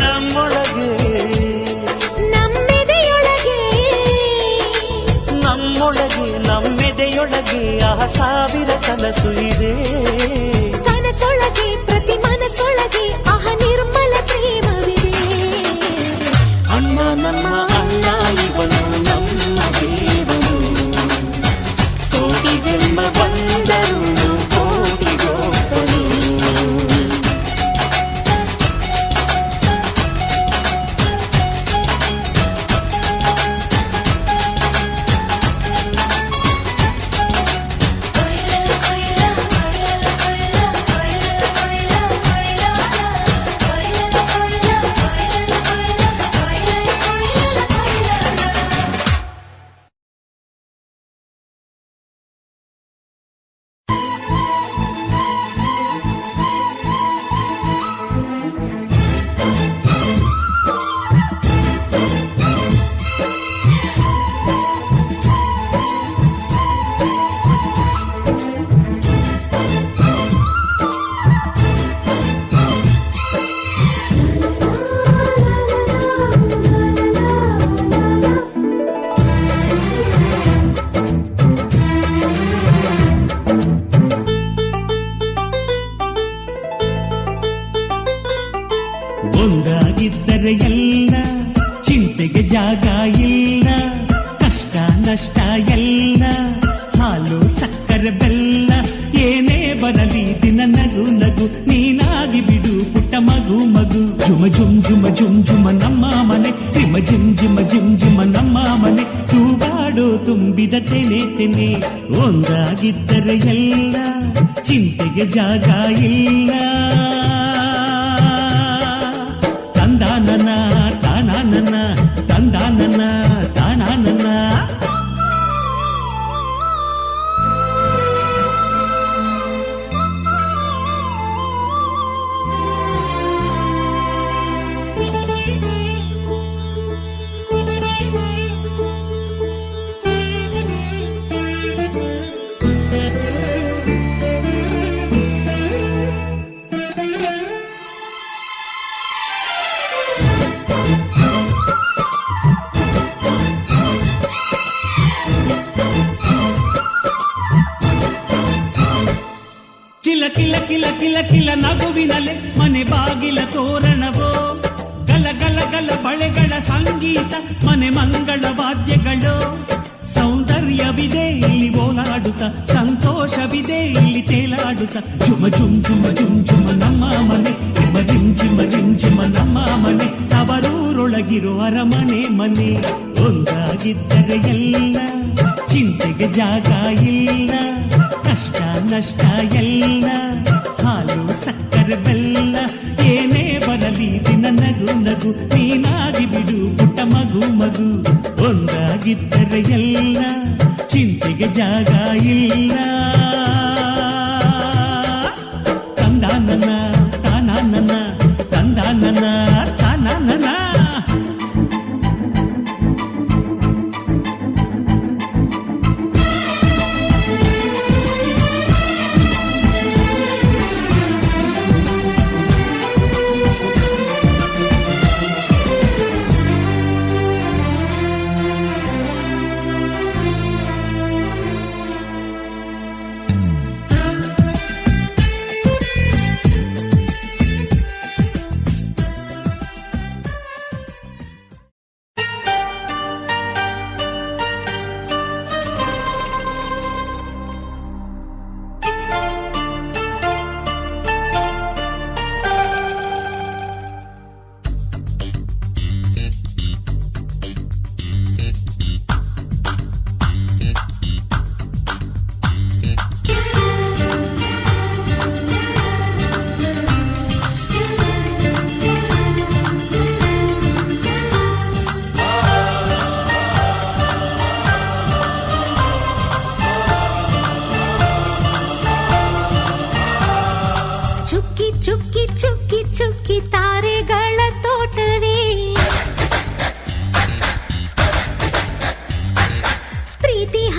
ನಮ್ಮೊಳಗೆ ನಮ್ಮೆದೆಯೊಳಗೆ ನಮ್ಮೆದೆಯೊಳಗೆ ಸಾವಿರ ಕನಸು ಇದೆ ಕನಸೊಳಗೆ ಒಳಗೆ ಪ್ರತಿ ಮನಸ್ಸೊಳಗೆ ಆಹ ನಿರ್ಮಲ ಪ್ರೇಮವಿದೆ. ಅಣ್ಣ ನಮ್ಮ ಅಣ್ಣ ಇವನು ನಮ್ಮ ದೇವನು, ಕೋಟಿ ಜನ್ಮ ಬಂದರು ಕೋಟಿ ಗೋಪನು. ಒಂದಾಗಿದ್ದರೆ ಎಲ್ಲ ಚಿಂತೆಗೆ ಜಾಗ ಇಲ್ಲ, ಕಷ್ಟ ನಷ್ಟ ಎಲ್ಲ ಹಾಲು ಸಕ್ಕರೆ ಬೆಲ್ಲ ಏನೇ ಬರಲಿ ದಿನ ನಗು ನಗು ನೀನಾಗಿ ಬಿಡು ಪುಟ್ಟ ಮಗು ಮಗು. ಜುಮ ಜುಮ್ ಜುಮ ಜುಮ್ ಜುಮ ನಮ್ಮ ಮನೆ, ರಿಮ ಜಿಮ್ ಜಿಮ ಜಿಮ್ ಜಿಮ ನಮ್ಮ ಮನೆ, ತೂಗಾಡೋ ತುಂಬಿದ ತೆನೆ ತೆನೆ. ಒಂದಾಗಿದ್ದರೆ ಎಲ್ಲ ಚಿಂತೆಗೆ ಜಾಗ ಇಲ್ಲ. ತಂದಾನನ ತಾನಾನನ ತಂದಾನನ ತಾನಾನನ. ಕಿಲ ಕಿಲ ಕಿಲ ಕಿಲ ಕಿಲ ನಗುವಿನಲೆ ಮನೆ ಬಾಗಿಲ ತೋರಣವೋ, ಗಲ ಗಲ ಗಲ ಬಳೆಗಳ ಸಂಗೀತ ಮನೆ ಮಂಗಳ ವಾದ್ಯಗಳು. ಸೌಂದರ್ಯವಿದೆ ಇಲ್ಲಿ ಓಲಾಡುತ್ತ, ಸಂತೋಷವಿದೆ ಇಲ್ಲಿ ತೇಲಾಡುತ್ತ. ಜುಮ ಜುಮ್ ಜುಮ ಜುಮ್ ಜುಮ ನಮ್ಮ ಮನೆ, ರಿಮ ಜಿಮ್ ಜಿಮ ಜಿಮ್ ಜಿಮ ನಮ್ಮ ಮನೆ, ತವರೂರೊಳಗಿರೋ ಅರಮನೆ ಮನೆ. ಒಂದಾಗಿದ್ದರೆ ಎಲ್ಲ ಚಿಂತೆಗೆ ಜಾಗ ಇಲ್ಲ, ಕಷ್ಟ ನಷ್ಟ ಎಲ್ಲ ಹಾಲು ಸಕ್ಕರೆ ಬೆಲ್ಲ ಏನೇ ಬರಲಿ ದಿನ ನಗು ನಗು ನೀನಾಗಿ ಬಿಡು ಪುಟ್ಟ ಮಗು ಮಗು. ಒಂದಾಗಿದ್ದರೆ ಎಲ್ಲ ಚಿಂತೆಗೆ ಜಾಗ ಇಲ್ಲ. ತಂದಾನನ ತಾನಾನನ ತಂದಾನನ ತಾನಾನನ.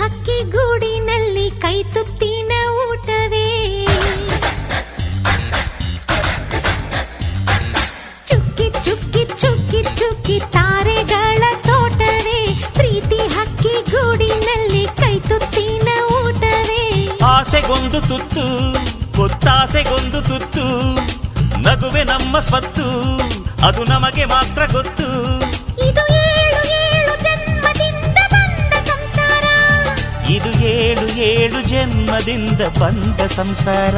ಹಕ್ಕಿ ಗೂಡಿನಲ್ಲಿ ಕೈ ತುತ್ತಿನ ಊಟವೇ ಚುಕ್ಕಿ ಚುಕ್ಕಿ ಚುಕ್ಕಿ ಚುಕ್ಕಿ ತಾರೆಗಳ ತೋಟವೇ ಪ್ರೀತಿ ಹಕ್ಕಿ ಗೂಡಿನಲ್ಲಿ ಕೈ ತುತ್ತಿನ ಊಟವೇ ಆಸೆಗೊಂದು ತುತ್ತು ಸಾಸೆಗೊಂದು ತುತ್ತು ನಗುವೆ ನಮ್ಮ ಸ್ವತ್ತು ಅದು ನಮಗೆ ಮಾತ್ರ ಗೊತ್ತು ಇದು ಏಳು ಏಳು ಜನ್ಮದಿಂದ ಬಂದ ಸಂಸಾರ ಇದು ಏಳು ಏಳು ಜನ್ಮದಿಂದ ಬಂದ ಸಂಸಾರ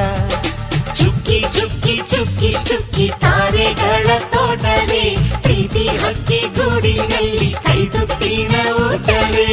ಚುಕ್ಕಿ ಚುಕ್ಕಿ ಚುಕ್ಕಿ ಚುಕ್ಕಿ ತಾರೆಗಳ ತೋಟವೇ ಪ್ರೀತಿ ಹಕ್ಕಿ ಗೂಡಿನಲ್ಲಿ ಕೈತುತ್ತಿನ ಊಟವೇ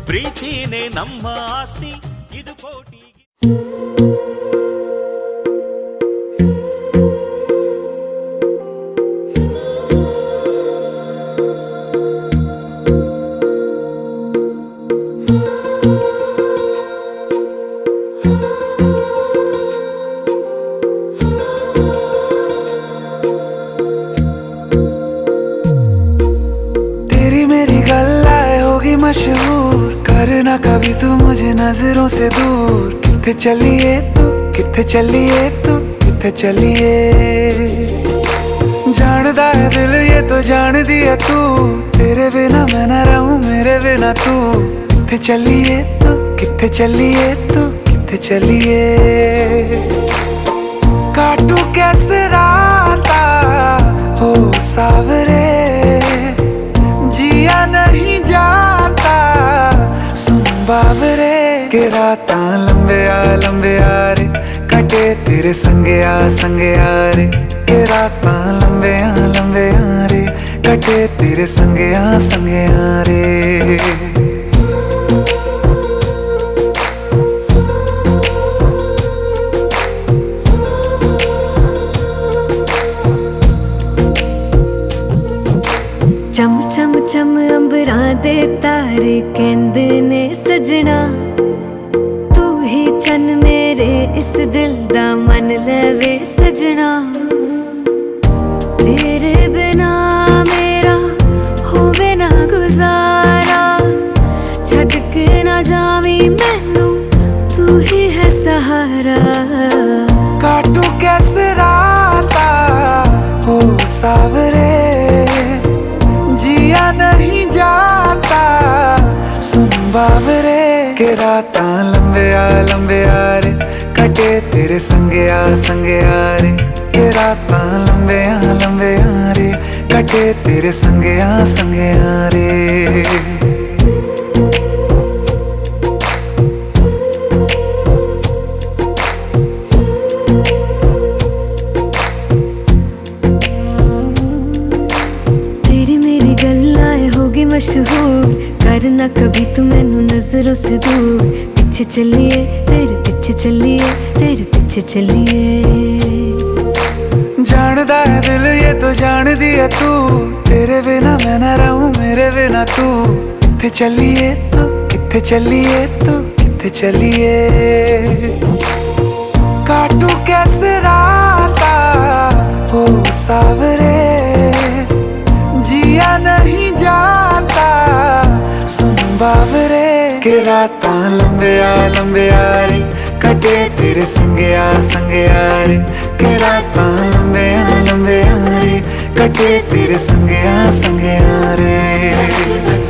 ಪ್ರೀತಿನೇ ನಮ್ಮ ಆಸ್ತಿ ಇದು ಕೋಟಿ तेरी मेरी गल्लाएं होगी मशहूर करना कभी तू मुझे नजरों से दूर किथे चलिए तू किथे चलिए तू किथे चलिए जानदा है दिल ये तो जान दिया तू तेरे बिना मैं न रहूं मेरे बिना तू किथे चलिए तू किथे चलिए तू किथे चलिए काटू कैसे राता हो सावरे जिया नहीं जाता सुन बाबरे के राता लंबे आ रे कटे तेरे संगे आ रे के राता लंबे आ रे कटे तेरे संगे आ रे चम चम चम अंबरां दे तारे कहंदे ने सजना तू ही चन मेरे इस दिल दा मन लवे सजना तेरे बिना मेरा होवे ना गुजारा छड़ के ना जावी मैनू तू ही है सहारा काटू कैसे राता हो सावरे जिया नहीं जाता सुन बाबरे के राता लंबे आ रे कटे तेरे संगे आ रे के राता लंबे आ रे कटे तेरे संगे आ रे मशहूर करना कभी तू मैनू नजरों से दूर पीछे चलिए तेरे पीछे चलिए तेरे पीछे चलिए जानदा है दिल ये तो जान दिया तू तेरे बिना मैं न रहूं मेरे बिना तू किथे चलिए तू किथे चलिए तू किथे चलिए काटू कैसे राता हो सावरे जिया नहीं जाता सुन बाबरे के राता लंबे आ रे कटे तेरे संगे आ रे के राता लंबे आ रे कटे तेरे संगे आ रे